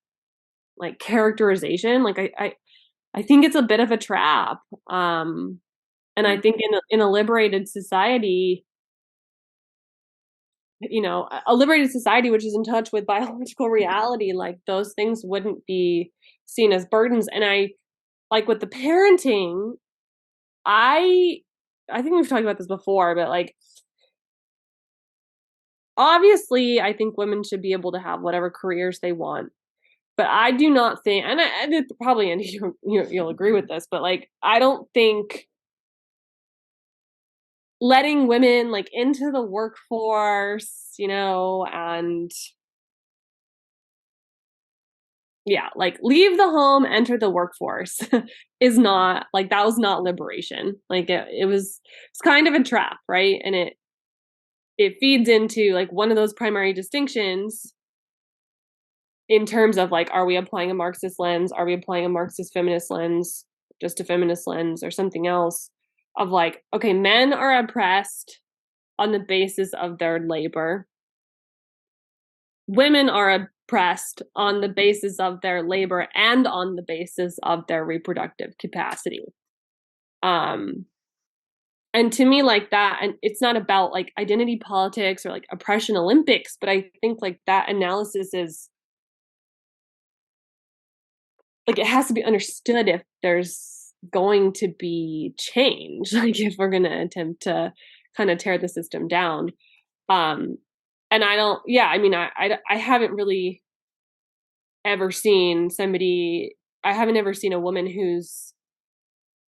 like characterization. Like I think it's a bit of a trap. And I think in a liberated society, a liberated society which is in touch with biological reality, like those things wouldn't be seen as burdens. And I like with the parenting, I think we've talked about this before, but like obviously I think women should be able to have whatever careers they want. But I do not think, and I probably, and you'll agree with this, but like I don't think letting women like into the workforce, and yeah, like leave the home, enter the workforce is not like, that was not liberation. Like it's kind of a trap, right? And it feeds into like one of those primary distinctions in terms of like, are we applying a Marxist lens? Are we applying a Marxist feminist lens? Just a feminist lens or something else? Of like, okay, men are oppressed on the basis of their labor. Women are oppressed on the basis of their labor and on the basis of their reproductive capacity. And to me, like that, and it's not about like identity politics or like oppression Olympics, but I think like that analysis is like, it has to be understood if there's going to be change, like if we're going to attempt to kind of tear the system down. And I don't, yeah, I mean, I haven't really ever seen I haven't ever seen a woman who's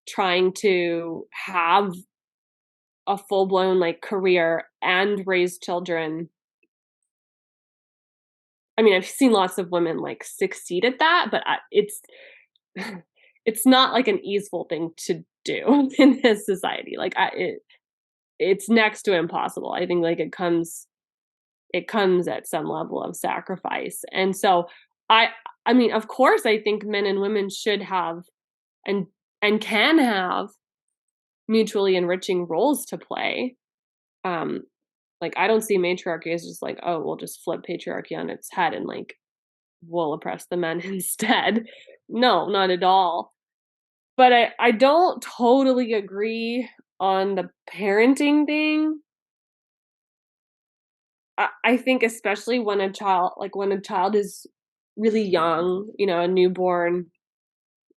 trying to have a full-blown like career and raise children. I mean, I've seen lots of women like succeed at that, but it's not like an easeful thing to do in this society. Like it's next to impossible. I think like it comes at some level of sacrifice. And so I mean, of course, I think men and women should have and can have mutually enriching roles to play. Like I don't see matriarchy as just like, oh, we'll just flip patriarchy on its head and like we'll oppress the men instead. No, not at all. But I don't totally agree on the parenting thing. I think especially when a child is really young, a newborn,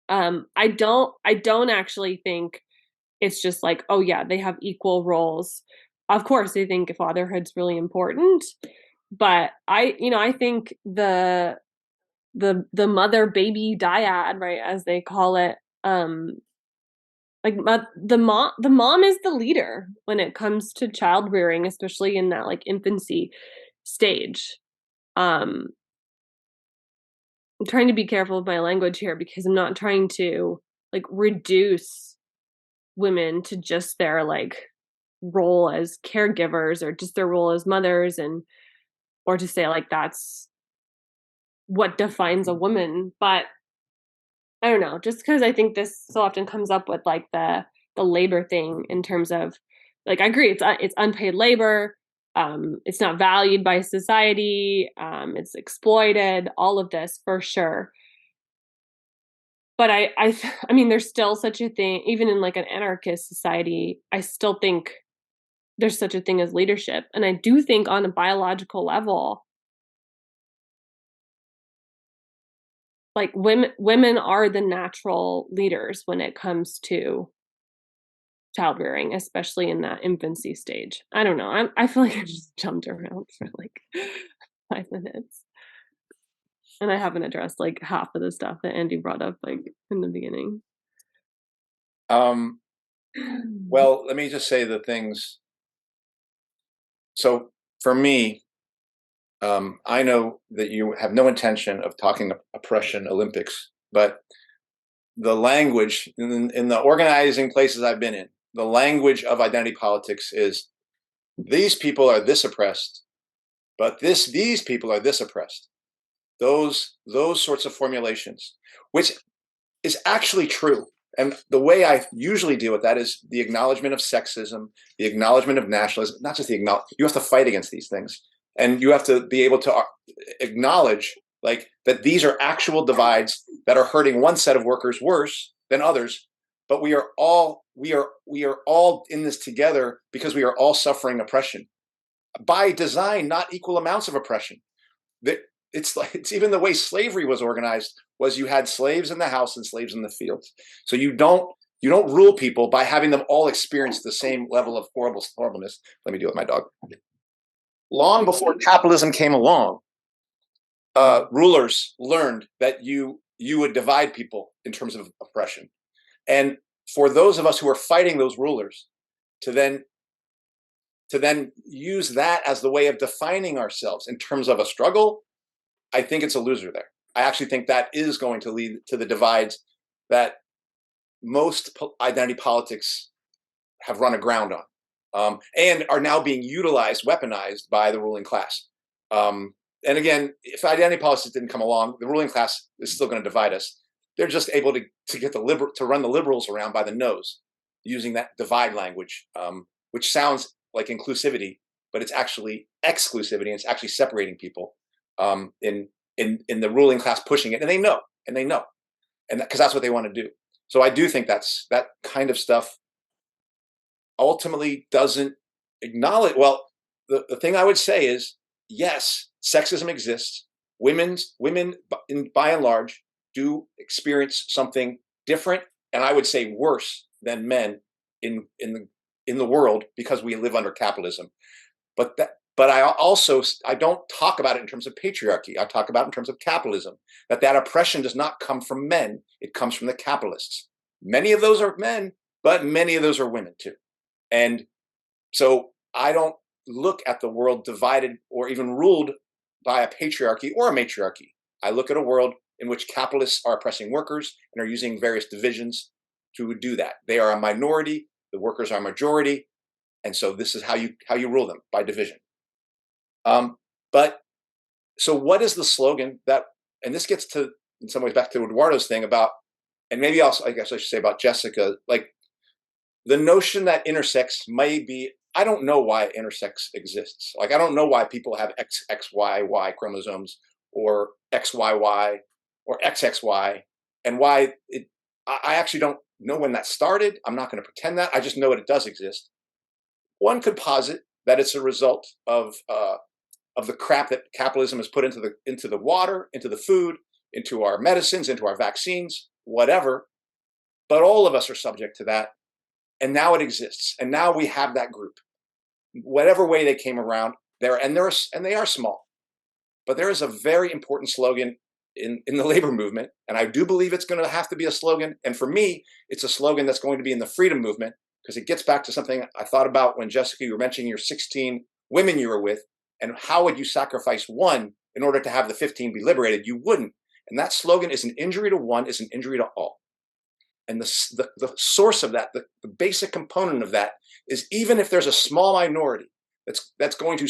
I don't actually think it's just like, oh yeah, they have equal roles. Of course, I think fatherhood's really important, but I think the mother baby dyad, right, as they call it, like the mom is the leader when it comes to child rearing, especially in that like infancy stage. I'm trying to be careful of my language here because I'm not trying to like reduce women to just their like role as caregivers or just their role as mothers, and or to say like that's what defines a woman. But I don't know, just because I think this so often comes up with like the labor thing in terms of like, I agree, it's unpaid labor, it's not valued by society, it's exploited, all of this for sure. But I mean, there's still such a thing, even in like an anarchist society, I still think there's such a thing as leadership. And I do think on a biological level, like women are the natural leaders when it comes to child rearing, especially in that infancy stage. I don't know. I feel like I just jumped around for like 5 minutes. And I haven't addressed like half of the stuff that Andy brought up like in the beginning. Well, let me just say the things So for me, I know that you have no intention of talking oppression Olympics, but the language in the organizing places I've been in, the language of identity politics is these people are this oppressed, but these people are this oppressed. Those sorts of formulations, which is actually true. And the way I usually deal with that is the acknowledgement of sexism, the acknowledgement of nationalism, not just the acknowledge, you have to fight against these things. And you have to be able to acknowledge like that these are actual divides that are hurting one set of workers worse than others. But we are all in this together because we are all suffering oppression. By design, not equal amounts of oppression. It's even the way slavery was organized was you had slaves in the house and slaves in the fields. So you don't rule people by having them all experience the same level of horribleness. Let me deal with my dog. Long before capitalism came along, rulers learned that you would divide people in terms of oppression. And for those of us who are fighting those rulers to then use that as the way of defining ourselves in terms of a struggle, I think it's a loser there. I actually think that is going to lead to the divides that most identity politics have run aground on, and are now being utilized, weaponized by the ruling class. And again, if identity politics didn't come along, the ruling class is still going to divide us. They're just able to get to run the liberals around by the nose using that divide language, which sounds like inclusivity, but it's actually exclusivity, and it's actually separating people. In the ruling class pushing it, and they know, and because that's what they want to do. So I do think that kind of stuff ultimately doesn't acknowledge. Well, the thing I would say is, yes, sexism exists. Women, by and large, do experience something different, and I would say worse than men in the world because we live under capitalism. But I don't talk about it in terms of patriarchy. I talk about it in terms of capitalism, that oppression does not come from men. It comes from the capitalists. Many of those are men, but many of those are women too. And so I don't look at the world divided or even ruled by a patriarchy or a matriarchy. I look at a world in which capitalists are oppressing workers and are using various divisions to do that. They are a minority, the workers are a majority, and so this is how you rule them, by division. But so what is the slogan that, and this gets to, in some ways, back to Eduardo's thing about, and maybe also, I guess I should say about Jessica, like the notion that intersex may be, I don't know why intersex exists. Like, I don't know why people have XXYY chromosomes or XYY or XXY, and why I actually don't know when that started. I'm not going to pretend that. I just know that it does exist. One could posit that it's a result of the crap that capitalism has put into the water, into the food, into our medicines, into our vaccines, whatever. But all of us are subject to that. And now it exists. And now we have that group. Whatever way they came around, they are small. But there is a very important slogan in the labor movement. And I do believe it's going to have to be a slogan. And for me, it's a slogan that's going to be in the freedom movement, because it gets back to something I thought about when, Jessica, you were mentioning your 16 women you were with, and how would you sacrifice one in order to have the 15 be liberated? You wouldn't. And that slogan is an injury to one is an injury to all. And the source of that, the basic component of that, is even if there's a small minority that's going to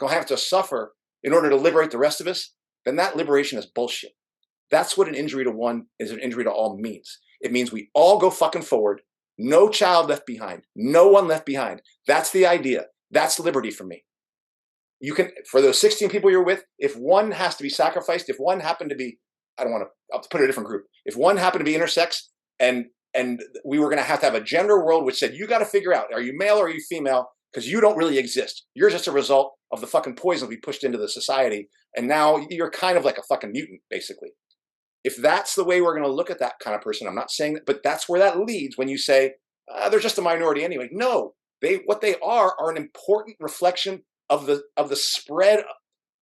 have to suffer in order to liberate the rest of us, then that liberation is bullshit. That's what an injury to one is an injury to all means. It means we all go fucking forward. No child left behind. No one left behind. That's the idea. That's liberty for me. You can, for those 16 people you're with, if one has to be sacrificed, if one happened to be, I'll put it in a different group. If one happened to be intersex and we were going to have a gender world which said, you got to figure out, are you male or are you female? Because you don't really exist. You're just a result of the fucking poison we pushed into the society. And now you're kind of like a fucking mutant, basically. If that's the way we're going to look at that kind of person, I'm not saying that, but that's where that leads when you say, they're just a minority anyway. No, what they are an important reflection of the spread.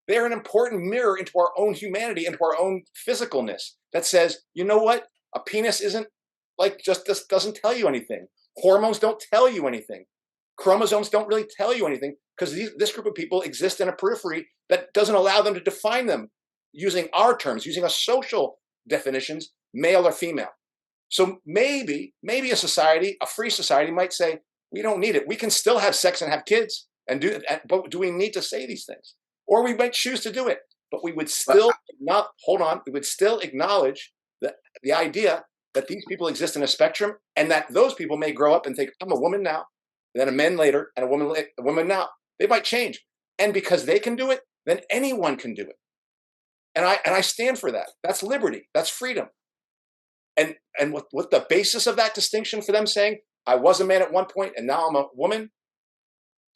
They're an important mirror into our own humanity, into our own physicalness, that says, you know what? A penis isn't like just doesn't tell you anything. Hormones don't tell you anything. Chromosomes don't really tell you anything. because this group of people exist in a periphery that doesn't allow them to define them using our terms, using a social definitions, male or female. So maybe a society, a free society, might say, we don't need it. We can still have sex and have kids and do it, but do we need to say these things? Or we might choose to do it, but we would still not hold on. We would still acknowledge the idea that these people exist in a spectrum, and that those people may grow up and think, I'm a woman now, then a man later, and a woman now. They might change, and because they can do it, then anyone can do it. And I stand for that. That's liberty. That's freedom. And what the basis of that distinction for them saying, I was a man at one point and now I'm a woman,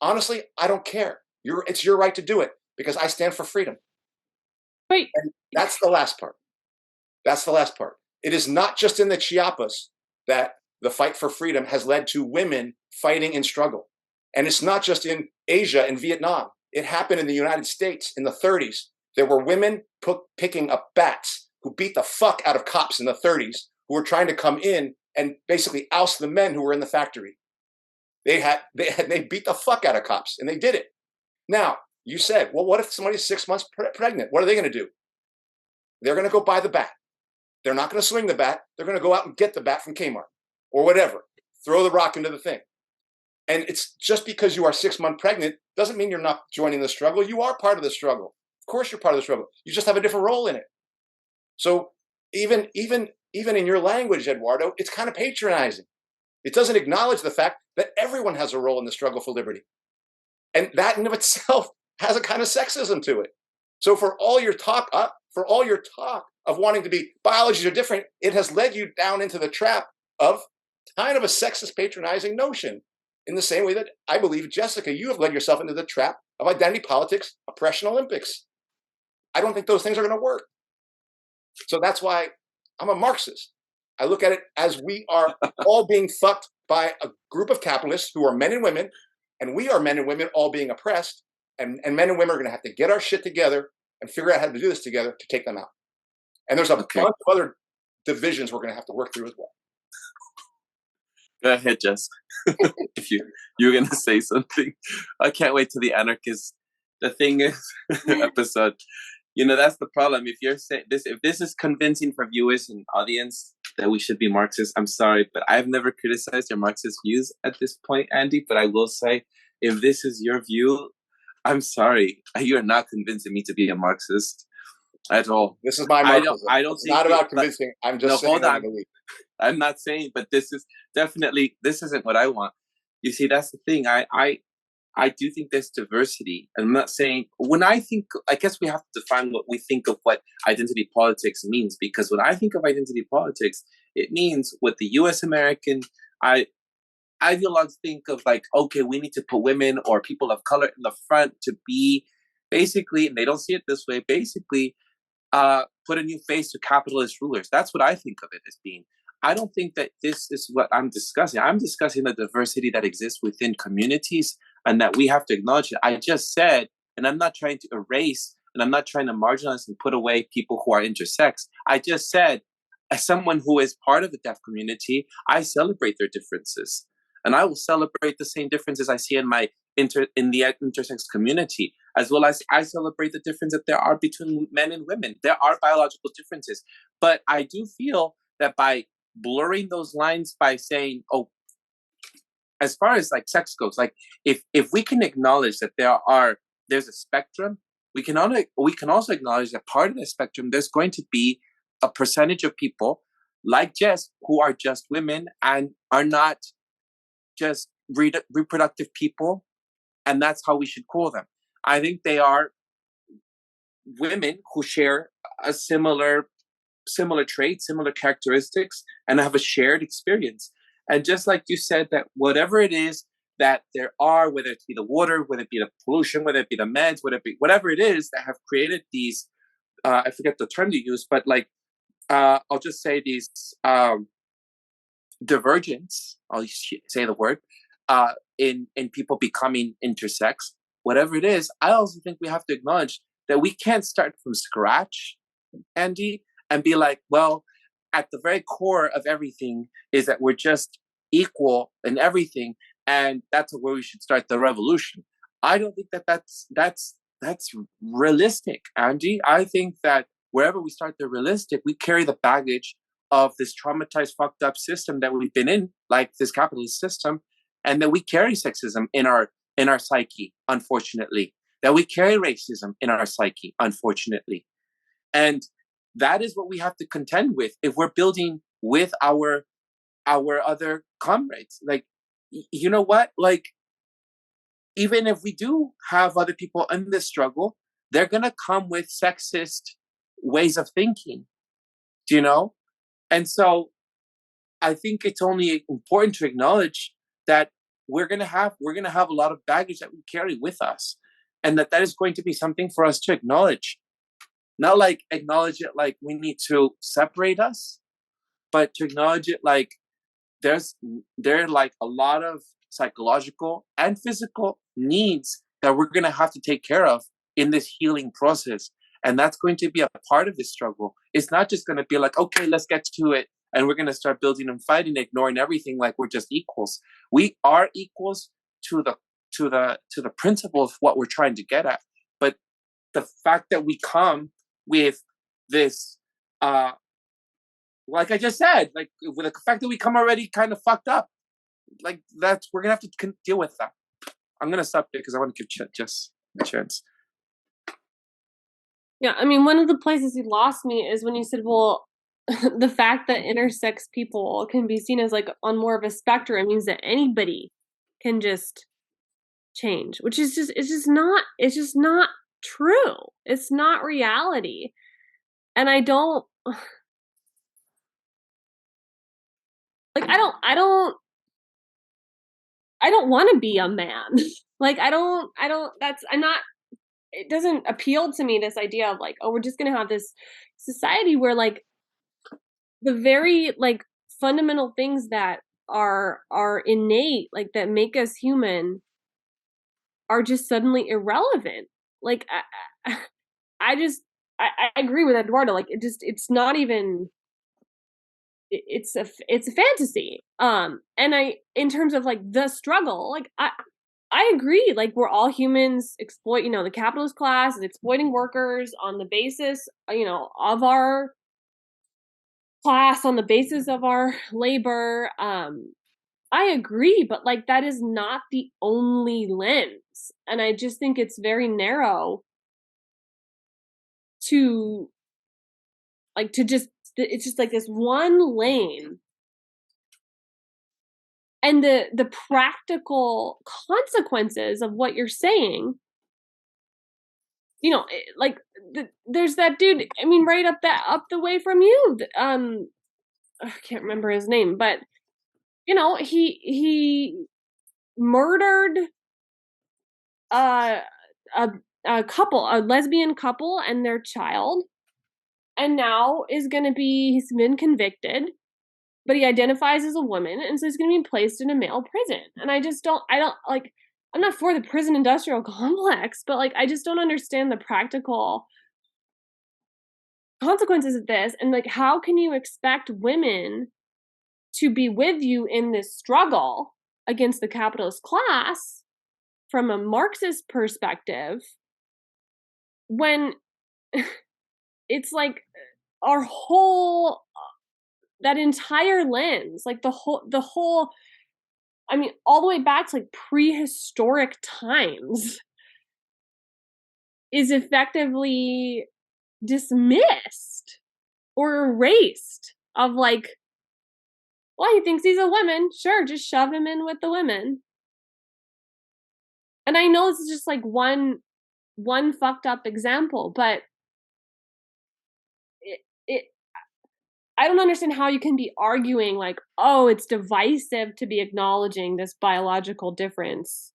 honestly, I don't care. It's your right to do it because I stand for freedom. Wait. And that's the last part. That's the last part. It is not just in the Chiapas that the fight for freedom has led to women fighting in struggle. And it's not just in Asia and Vietnam. It happened in the United States in the 30s. There were women picking up bats who beat the fuck out of cops in the 30s who were trying to come in and basically oust the men who were in the factory. They beat the fuck out of cops, and they did it. Now, you said, well, what if somebody's 6 months pregnant? What are they going to do? They're going to go buy the bat. They're not going to swing the bat. They're going to go out and get the bat from Kmart or whatever. Throw the rock into the thing. And it's just because you are 6 months pregnant doesn't mean you're not joining the struggle. You are part of the struggle. Of course you're part of the struggle. You just have a different role in it. So even in your language, Eduardo, it's kind of patronizing. It doesn't acknowledge the fact that everyone has a role in the struggle for liberty. And that in of itself has a kind of sexism to it. So for all your talk of wanting to be biologies are different, it has led you down into the trap of kind of a sexist patronizing notion. In the same way that I believe, Jessica, you have led yourself into the trap of identity politics, oppression Olympics. I don't think those things are going to work. So that's why I'm a Marxist. I look at it as we are all being fucked by a group of capitalists who are men and women, and we are men and women all being oppressed, and men and women are going to have to get our shit together and figure out how to do this together to take them out. And there's a bunch of other divisions we're going to have to work through as well. Go ahead, Jess. If you're going to say something. I can't wait till the anarchist. The thing is, episode. That's the problem. If you're saying this, if this is convincing for viewers and audience that we should be Marxist, I'm sorry, but I've never criticized your Marxist views at this point, Andy. But I will say, if this is your view, I'm sorry, you're not convincing me to be a Marxist at all. This is my Marxism. I don't. It's not about convincing. I'm just saying. Hold on. I'm not saying, but this isn't what I want. You see, that's the thing. I do think there's diversity. I'm not saying I guess we have to define what we think of what identity politics means, because when I think of identity politics, it means what the US American ideologues think of, like, okay, we need to put women or people of color in the front to be basically, and they don't see it this way, basically put a new face to capitalist rulers. That's what I think of it as being. I don't think that this is what I'm discussing. I'm discussing the diversity that exists within communities and that we have to acknowledge it. I just said, and I'm not trying to erase and I'm not trying to marginalize and put away people who are intersex. I just said, as someone who is part of the deaf community, I celebrate their differences. And I will celebrate the same differences I see in the intersex community, as well as I celebrate the difference that there are between men and women. There are biological differences. But I do feel that by blurring those lines, by saying, oh, as far as like sex goes, like if we can acknowledge that there's a spectrum, we can also acknowledge that part of the spectrum, there's going to be a percentage of people like Jess who are just women and are not just reproductive people, and that's how we should call them. I think they are women who share a similar traits, similar characteristics, and have a shared experience. And just like you said, that whatever it is that there are, whether it be the water, whether it be the pollution, whether it be the meds, whatever it is that have created these, I forget the term you use, but like, I'll just say these divergence, I'll say the word, in people becoming intersex, whatever it is, I also think we have to acknowledge that we can't start from scratch, Andy, and be like, well, at the very core of everything is that we're just equal in everything, and that's where we should start the revolution. I don't think that that's realistic, Angie. I think that wherever we start the realistic, we carry the baggage of this traumatized, fucked up system that we've been in, like this capitalist system, and that we carry sexism in our psyche, unfortunately. That we carry racism in our psyche, unfortunately. And that is what we have to contend with if we're building with our other comrades. Like, you know what? Like, even if we do have other people in this struggle, they're gonna come with sexist ways of thinking, you know? And so I think it's only important to acknowledge that we're gonna have a lot of baggage that we carry with us, and that is going to be something for us to acknowledge. Not like acknowledge it like we need to separate us, but to acknowledge it like there are like a lot of psychological and physical needs that we're going to have to take care of in this healing process. And that's going to be a part of this struggle. It's not just going to be like, okay, let's get to it, and we're going to start building and fighting, ignoring everything like we're just equals. We are equals to the principle of what we're trying to get at. But the fact that we come with this like I just said, like with the fact that we come already kind of fucked up, like we're gonna have to deal with that. I'm gonna stop there because I want to give Jess a chance. Yeah, I mean, one of the places you lost me is when you said, well, the fact that intersex people can be seen as like on more of a spectrum means that anybody can just change, which is it's just not true. It's not reality. And I don't like, I don't want to be a man. Like, it doesn't appeal to me, this idea of like, oh, we're just going to have this society where like the very like fundamental things that are innate, like that make us human, are just suddenly irrelevant. Like, I agree with Eduardo. Like, it's not even, it's a fantasy. And in terms of like the struggle, like I agree. Like, we're all humans. The capitalist class is exploiting workers on the basis, of our class, on the basis of our labor. I agree, but like that is not the only lens, and I just think it's very narrow to it's just like this one lane. And the practical consequences of what you're saying, like there's that dude, I mean, right up the way from you, I can't remember his name, but he murdered a lesbian couple and their child, and now he's been convicted, but he identifies as a woman, and so he's going to be placed in a male prison. And I don't like, I'm not for the prison industrial complex, but like, I just don't understand the practical consequences of this. And like, how can you expect women to be with you in this struggle against the capitalist class from a Marxist perspective when it's like our whole, that entire lens, like the whole, I mean, all the way back to like prehistoric times, is effectively dismissed or erased, of like, well, he thinks he's a woman, sure, just shove him in with the women. And I know this is just like one fucked up example, but I don't understand how you can be arguing like, oh, it's divisive to be acknowledging this biological difference,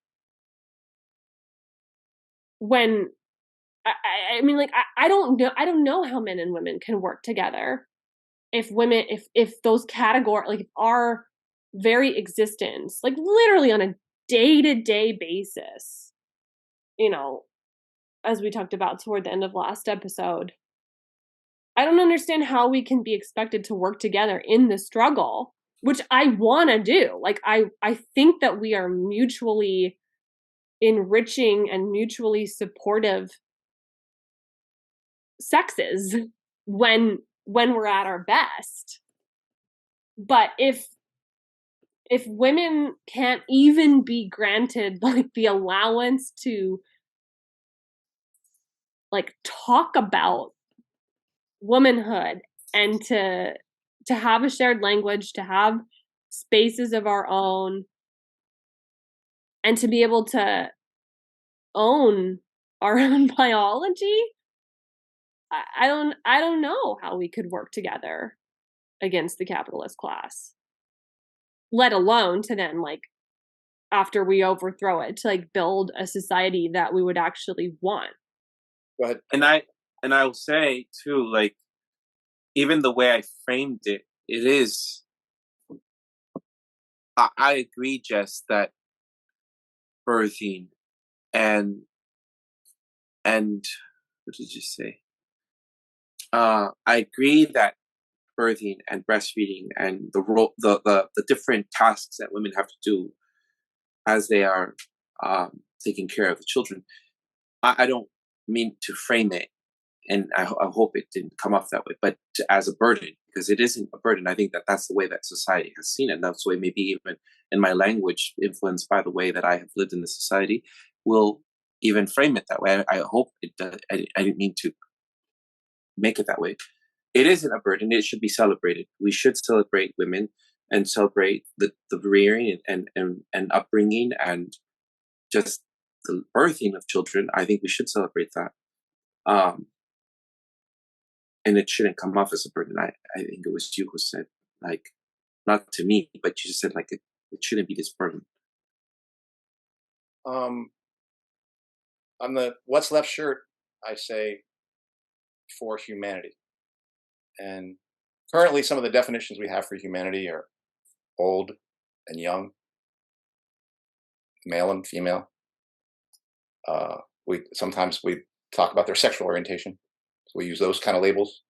when I mean, like, I don't know how men and women can work together if those categories, like, if our very existence, like literally on a day-to-day basis, as we talked about toward the end of last episode, I don't understand how we can be expected to work together in the struggle, which I want to do. Like, I think that we are mutually enriching and mutually supportive sexes when we're at our best. But if women can't even be granted like the allowance to like talk about womanhood and to have a shared language, to have spaces of our own, and to be able to own our own biology, I don't know how we could work together against the capitalist class, let alone to then, like, after we overthrow it, to like build a society that we would actually want. Go ahead. And I will say too, like, even the way I framed it, it is, I agree, Jess, that birthing and what did you say? I agree that birthing and breastfeeding and the role, the different tasks that women have to do as they are taking care of the children. I don't mean to frame it, and I hope it didn't come off that way, but as a burden, because it isn't a burden. I think that that's the way that society has seen it. And that's the way, maybe even in my language, influenced by the way that I have lived in the society, will even frame it that way. I hope it does. I didn't mean to make it that way. It isn't a burden. It should be celebrated. We should celebrate women and celebrate the rearing and upbringing and just the birthing of children. I think we should celebrate that. And it shouldn't come off as a burden. I think it was you who said, like, not to me, but you just said, like, it shouldn't be this burden. On the What's Left shirt, I say for humanity. And currently some of the definitions we have for humanity are old and young, male and female. Sometimes we talk about their sexual orientation. So we use those kind of labels.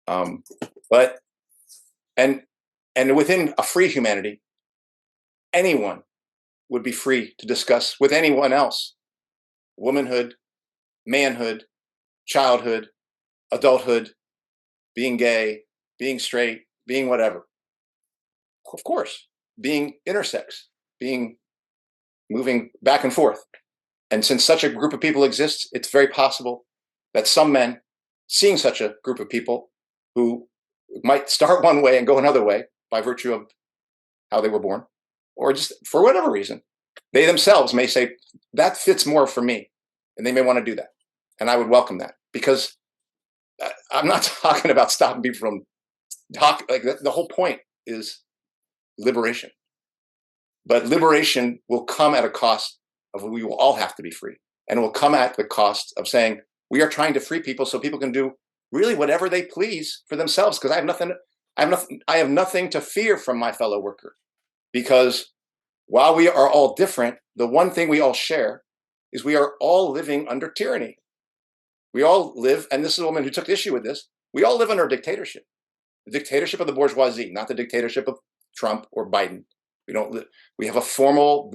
But within a free humanity, anyone would be free to discuss with anyone else womanhood, manhood, childhood, adulthood, being gay, being straight, being whatever. Of course, being intersex, moving back and forth. And since such a group of people exists, it's very possible that some men, seeing such a group of people who might start one way and go another way by virtue of how they were born, or just for whatever reason, they themselves may say, that fits more for me. And they may want to do that. And I would welcome that, because I'm not talking about stopping people from talking. Like, the whole point is liberation. But liberation will come at a cost of, we will all have to be free. And it will come at the cost of saying, we are trying to free people so people can do really whatever they please for themselves. Because I have nothing to fear from my fellow worker. Because while we are all different, the one thing we all share is we are all living under tyranny. We all live, and this is a woman who took issue with this, we all live under a dictatorship. The dictatorship of the bourgeoisie, not the dictatorship of Trump or Biden. We don't live, we have formal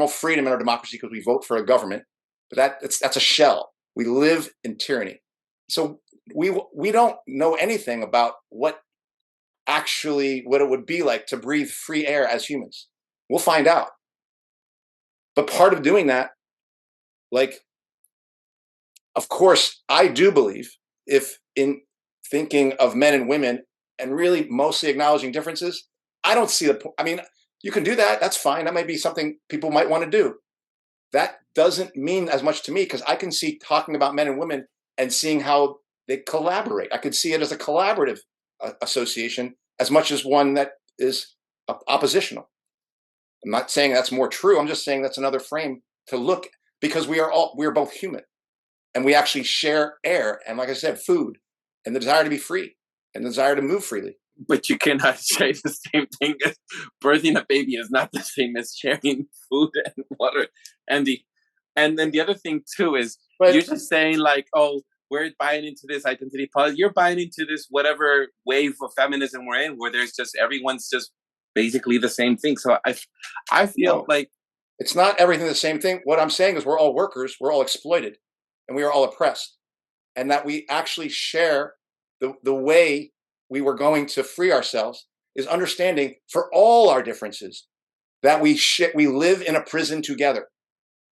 freedom in our democracy because we vote for a government, but that's a shell. We live in tyranny. So we don't know anything about what it would be like to breathe free air as humans. We'll find out. But part of doing that, like, of course, I do believe, if in thinking of men and women and really mostly acknowledging differences, I don't see the point. I mean, you can do that. That's fine. That might be something people might want to do. That doesn't mean as much to me, because I can see talking about men and women and seeing how they collaborate. I could see it as a collaborative association as much as one that is oppositional. I'm not saying that's more true. I'm just saying that's another frame to look, because we are both human, and we actually share air, and, like I said, food, and the desire to be free, and the desire to move freely. But you cannot say the same thing as birthing a baby is not the same as sharing food and water. And then the other thing too is, you're just saying, like, oh, we're buying into this identity politics. You're buying into this whatever wave of feminism we're in, where there's just everyone's just basically the same thing. So I feel like It's not everything the same thing. What I'm saying is we're all workers, we're all exploited, and we are all oppressed. And that we actually share the way we were going to free ourselves is understanding for all our differences that we live in a prison together.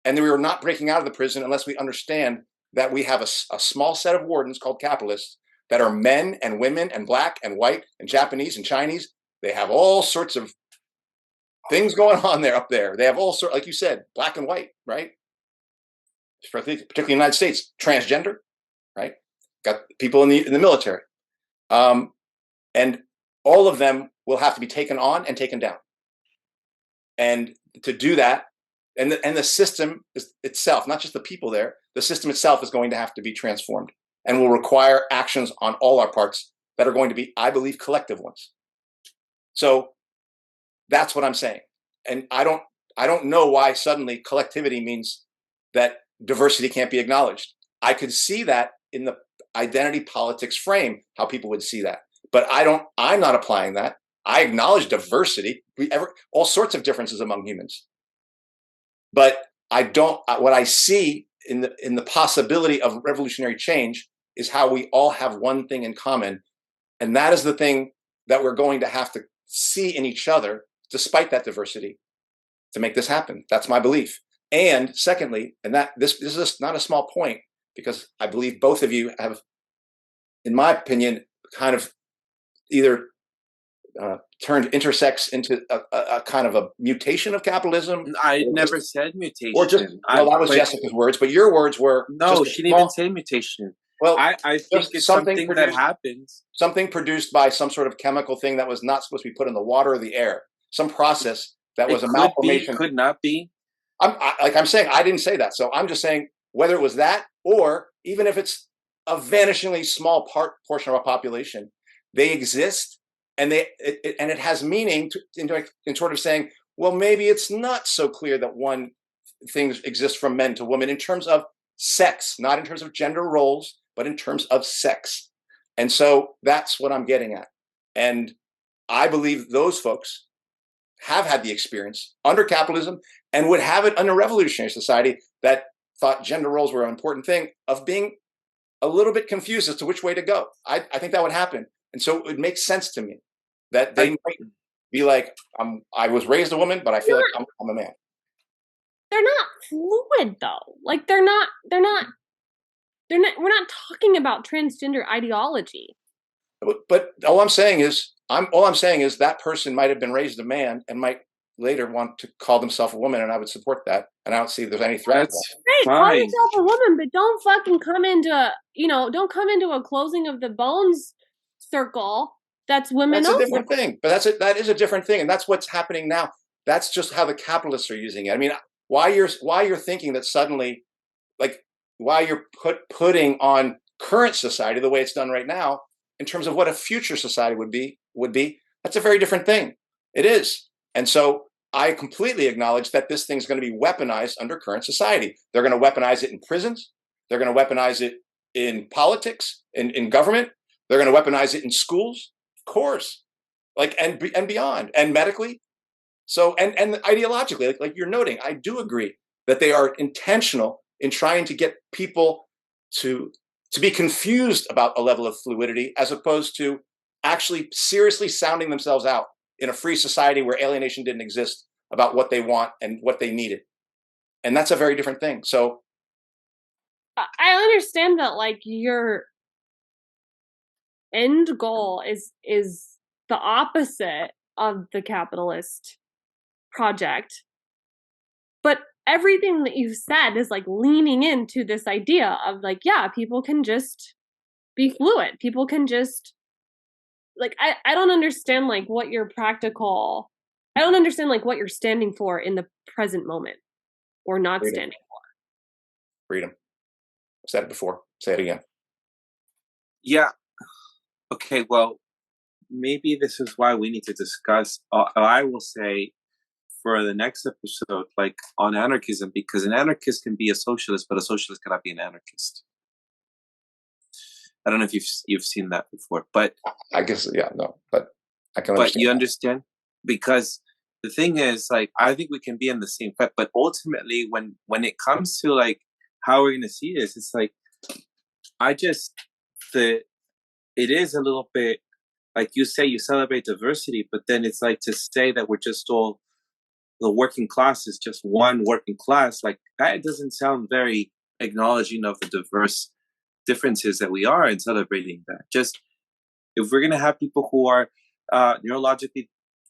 And that we are not breaking out of the prison unless we understand that we have a small set of wardens called capitalists that are men and women and black and white and Japanese and Chinese. They have all sorts of things going on there up there. They have all sorts, like you said, black and white, right? Particularly in the United States, transgender, right? Got people in the military. And all of them will have to be taken on and taken down. And to do that, and the system itself, not just the people there, the system itself is going to have to be transformed and will require actions on all our parts that are going to be, I believe, collective ones. So that's what I'm saying. And I don't know why suddenly collectivity means that diversity can't be acknowledged. I could see that in the identity politics frame, how people would see that. But I'm not applying that. I acknowledge diversity, all sorts of differences among humans. But what I see in the possibility of revolutionary change is how we all have one thing in common. And that is the thing that we're going to have to see in each other, despite that diversity, to make this happen. That's my belief. And secondly, and that this is not a small point, because I believe both of you have, in my opinion, kind of either turned intersex into a kind of a mutation of capitalism. I never said mutation. Or just, well, that was Jessica's words, but your words were... No, she didn't even say mutation. Well, I think it's something that happens. Something produced by some sort of chemical thing that was not supposed to be put in the water or the air. Some process that was a malformation. Could not be. I'm saying, I didn't say that. So I'm just saying, whether it was that, or even if it's a vanishingly small portion of our population, they exist. And it has meaning in sort of saying, well, maybe it's not so clear that one thing exists from men to women in terms of sex, not in terms of gender roles, but in terms of sex. And so that's what I'm getting at. And I believe those folks have had the experience under capitalism and would have it under revolutionary society that thought gender roles were an important thing, of being a little bit confused as to which way to go. I think that would happen. And so it would make sense to me that they might be like, I was raised a woman, but I feel like I'm a man. They're not fluid though. Like we're not talking about transgender ideology. But all I'm saying is that person might have been raised a man and might later want to call themselves a woman, and I would support that. And I don't see if there's any threat. Hey, call yourself a woman, but don't fucking come into a closing of the bones circle. That's women. That's a different thing. But that is a different thing, and that's what's happening now. That's just how the capitalists are using it. I mean, why you're thinking that suddenly, like, why you're putting on current society the way it's done right now in terms of what a future society would be. That's a very different thing. It is, and so I completely acknowledge that this thing's going to be weaponized under current society. They're going to weaponize it in prisons. They're going to weaponize it in politics, in government. They're going to weaponize it in schools. Course, like and beyond, and medically, so and ideologically, like you're noting, I do agree that they are intentional in trying to get people to be confused about a level of fluidity, as opposed to actually seriously sounding themselves out in a free society where alienation didn't exist about what they want and what they needed, and that's a very different thing. So I understand that, like, your end goal is the opposite of the capitalist project, but everything that you've said is like leaning into this idea of like, yeah, people can just be fluid, people can just like, I don't understand like what your practical, I don't understand like what you're standing for in the present moment, or not freedom. Standing for freedom. I've said it before, say it again. Yeah. Okay, well, maybe this is why we need to discuss, I will say, for the next episode, like, on anarchism, because an anarchist can be a socialist, but a socialist cannot be an anarchist. I don't know if you've seen that before, but... I guess, yeah, no, but I can understand. But you understand? Because the thing is, like, I think we can be in the same fight, but ultimately, when it comes to like how we're gonna see this, it's like it is a little bit like you say you celebrate diversity, but then it's like to say that we're just all the working class is just one working class, like that doesn't sound very acknowledging of the diverse differences that we are in celebrating that. Just if we're gonna have people who are neurologically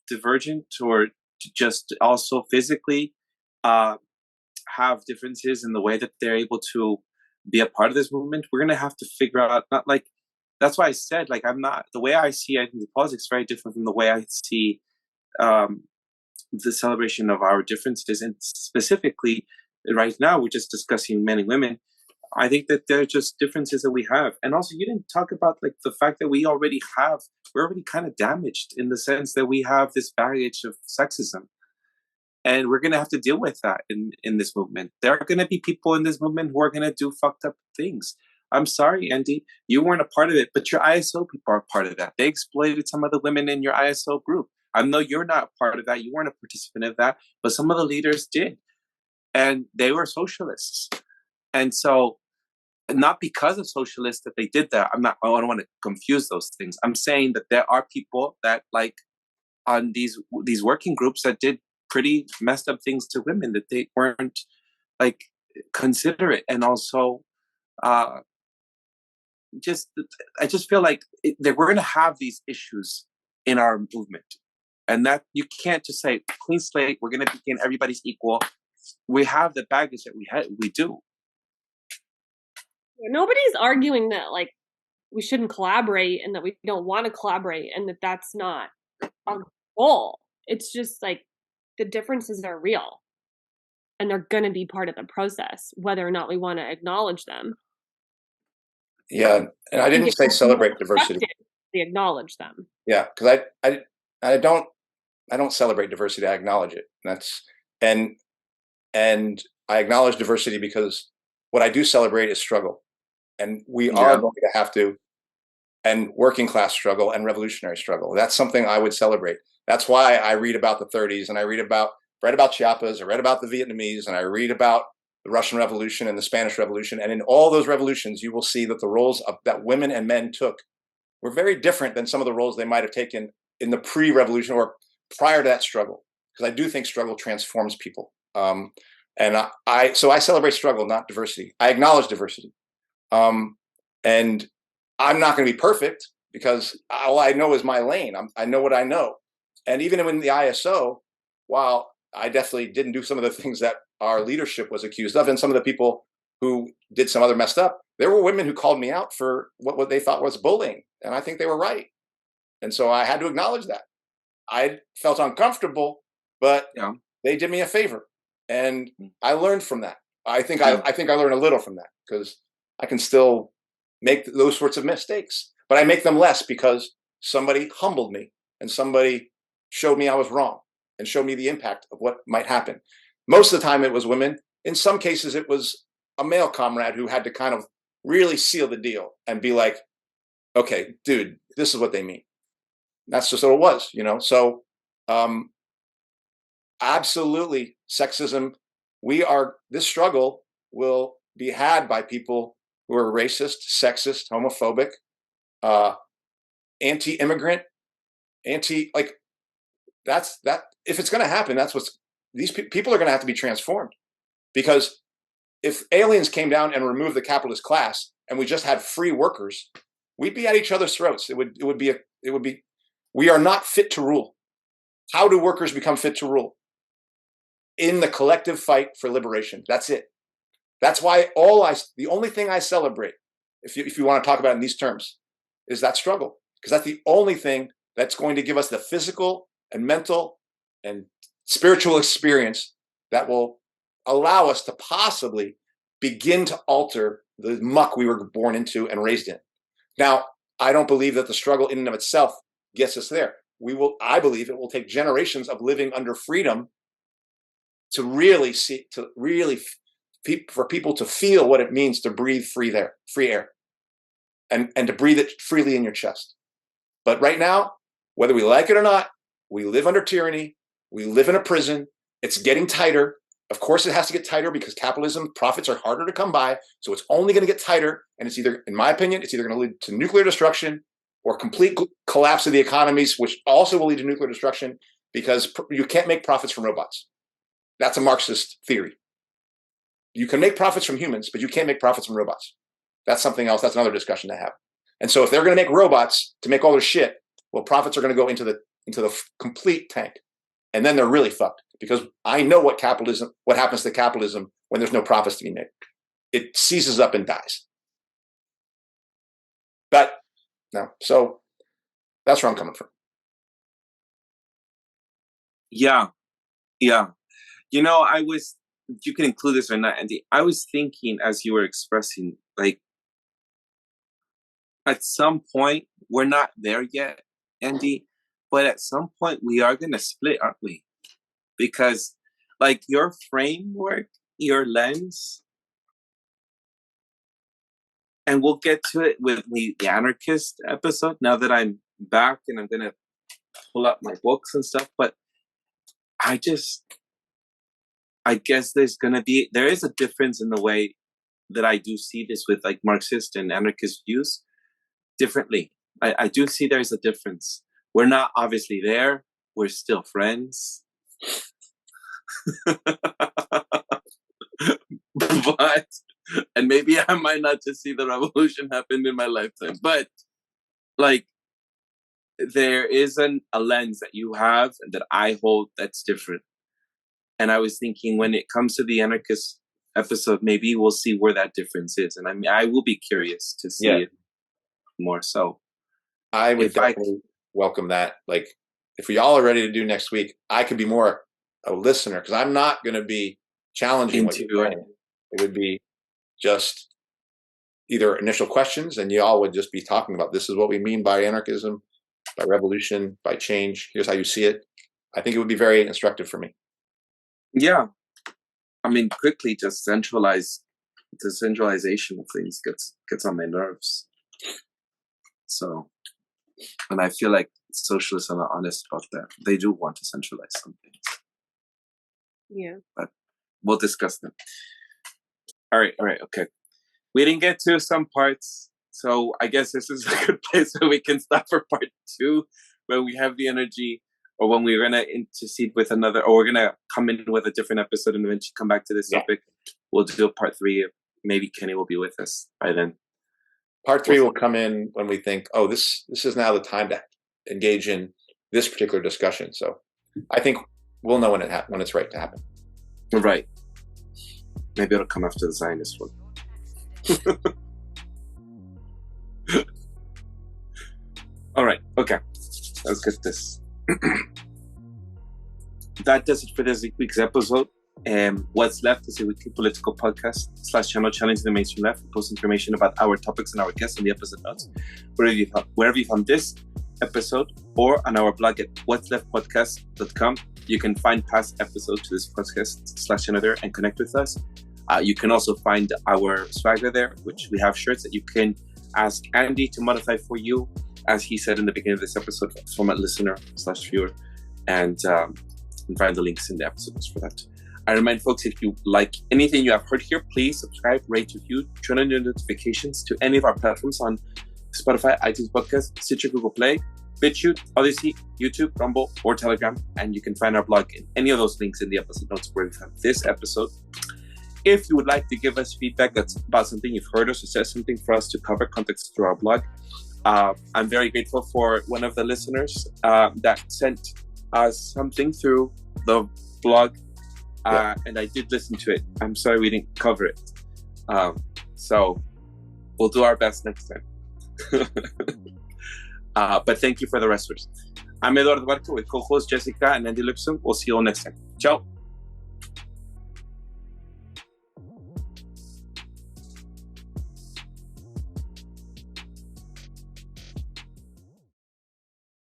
divergent or just also physically have differences in the way that they're able to be a part of this movement, we're gonna have to figure out not like that's why I said like I'm not the way I see identity politics is very different from the way I see the celebration of our differences, and specifically right now we're just discussing men and women. I think that there are just differences that we have, and also you didn't talk about like the fact that we're already kind of damaged in the sense that we have this baggage of sexism, and we're gonna have to deal with that in this movement. There are gonna be people in this movement who are gonna do fucked up things. I'm sorry, Andy, you weren't a part of it, but your ISO people are part of that. They exploited some of the women in your ISO group. I know you're not part of that. You weren't a participant of that, but some of the leaders did, and they were socialists. And so, not because of socialists that they did that. I don't want to confuse those things. I'm saying that there are people that like on these working groups that did pretty messed up things to women that they weren't like considerate, and also I just feel like that we're going to have these issues in our movement, and that you can't just say clean slate. We're going to begin everybody's equal. We have the baggage that we do. Nobody's arguing that like we shouldn't collaborate and that we don't want to collaborate and that that's not our goal. It's just like the differences are real and they're going to be part of the process, whether or not we want to acknowledge them. Yeah, and I didn't say celebrate diversity. We acknowledge them. Yeah, because I don't celebrate diversity. I acknowledge it. And I acknowledge diversity because what I do celebrate is struggle, and we are going to have to, and working class struggle and revolutionary struggle. That's something I would celebrate. That's why I read about the 30s, and I read about Chiapas, I read about the Vietnamese, and I read about the Russian Revolution and the Spanish Revolution. And in all those revolutions, you will see that the roles that women and men took were very different than some of the roles they might have taken in the pre-revolution or prior to that struggle. Because I do think struggle transforms people. And so I celebrate struggle, not diversity. I acknowledge diversity. And I'm not going to be perfect because all I know is my lane. I know what I know. And even in the ISO, while I definitely didn't do some of the things that our leadership was accused of, and some of the people who did some other messed up, there were women who called me out for what they thought was bullying. And I think they were right. And so I had to acknowledge that. I felt uncomfortable, but they did me a favor. And I learned from that. I think I learned a little from that because I can still make those sorts of mistakes, but I make them less because somebody humbled me and somebody showed me I was wrong and showed me the impact of what might happen. Most of the time it was women. In some cases, it was a male comrade who had to kind of really seal the deal and be like, okay, dude, this is what they mean. That's just what it was, you know? So absolutely sexism. This struggle will be had by people who are racist, sexist, homophobic, anti-immigrant, that's that. If it's going to happen, that's these people are going to have to be transformed. Because if aliens came down and removed the capitalist class and we just had free workers, we'd be at each other's throats. It would be, we are not fit to rule. How do workers become fit to rule? In the collective fight for liberation. That's it. That's why the only thing I celebrate, if you want to talk about it in these terms, is that struggle. Because that's the only thing that's going to give us the physical and mental and spiritual experience that will allow us to possibly begin to alter the muck we were born into and raised in. Now, I don't believe that the struggle in and of itself gets us there. I believe it will take generations of living under freedom to really for people to feel what it means to breathe free air, and to breathe it freely in your chest. But right now, whether we like it or not, we live under tyranny. We live in a prison. It's getting tighter. Of course, it has to get tighter because capitalism profits are harder to come by. So it's only going to get tighter. And it's either, in my opinion, it's either going to lead to nuclear destruction or complete collapse of the economies, which also will lead to nuclear destruction because you can't make profits from robots. That's a Marxist theory. You can make profits from humans, but you can't make profits from robots. That's something else. That's another discussion to have. And so if they're going to make robots to make all their shit, well, profits are going to go into the complete tank. And then they're really fucked because I know what happens to capitalism when there's no profits to be made. It seizes up and dies. But no, so that's where I'm coming from. Yeah. You know, you can include this or not, Andy. I was thinking as you were expressing, like, at some point, we're not there yet, Andy, but at some point we are going to split, aren't we? Because, like, your framework, your lens, and we'll get to it with the anarchist episode now that I'm back and I'm going to pull up my books and stuff, but I guess there is a difference in the way that I do see this with like Marxist and anarchist views differently. I do see there's a difference. We're not obviously there. We're still friends. But, and maybe I might not just see the revolution happen in my lifetime, but like there is a lens that you have and that I hold that's different. And I was thinking when it comes to the anarchist episode, maybe we'll see where that difference is. And I mean, I will be curious to see it more so. I would definitely welcome that. Like, if we all are ready to do next week, I could be more a listener because I'm not going to be challenging what you're saying. It would be just either initial questions and you all would just be talking about this is what we mean by anarchism, by revolution, by change. Here's how you see it. I think it would be very instructive for me. Yeah. I mean, quickly just the centralization of things gets on my nerves. So, and I feel like socialists are not honest about that. They do want to centralize some things. Yeah. But we'll discuss them. All right, okay. We didn't get to some parts, so I guess this is a good place where we can stop for part 2 when we have the energy, or when we're going to intercede with another, or we're going to come in with a different episode and eventually come back to this topic. We'll do a part 3. Maybe Kenny will be with us by then. Part 3 will come in when we think, oh, this is now the time to engage in this particular discussion. So I think we'll know when it's right to happen. Right. Maybe it'll come after the Zionist one. All right. Okay. Let's get this. That does it for this week's episode. What's Left is a weekly political podcast / channel challenging the mainstream left. We post information about our topics and our guests in the episode notes. Wherever you found this episode or on our blog at what'sleftpodcast.com, you can find past episodes to this podcast / channel there and connect with us. You can also find our swagger there, which we have shirts that you can ask Andy to modify for you, as he said in the beginning of this episode, from a listener / viewer, and find the links in the episodes for that. I remind folks, if you like anything you have heard here, please subscribe, rate, review, turn on your notifications to any of our platforms on Spotify, iTunes Podcast, Stitcher, Google Play, Bitchute, Odysee, YouTube, Rumble, or Telegram. And you can find our blog in any of those links in the episode notes where we have this episode. If you would like to give us feedback that's about something you've heard us or said something for us to cover context through our blog, I'm very grateful for one of the listeners that sent us something through the blog, and I did listen to it. I'm sorry we didn't cover it. So we'll do our best next time. But thank you for the rest of us. I'm Eduardo Barco with co-host Jessica and Andy Lipson. We'll see you all next time. Ciao.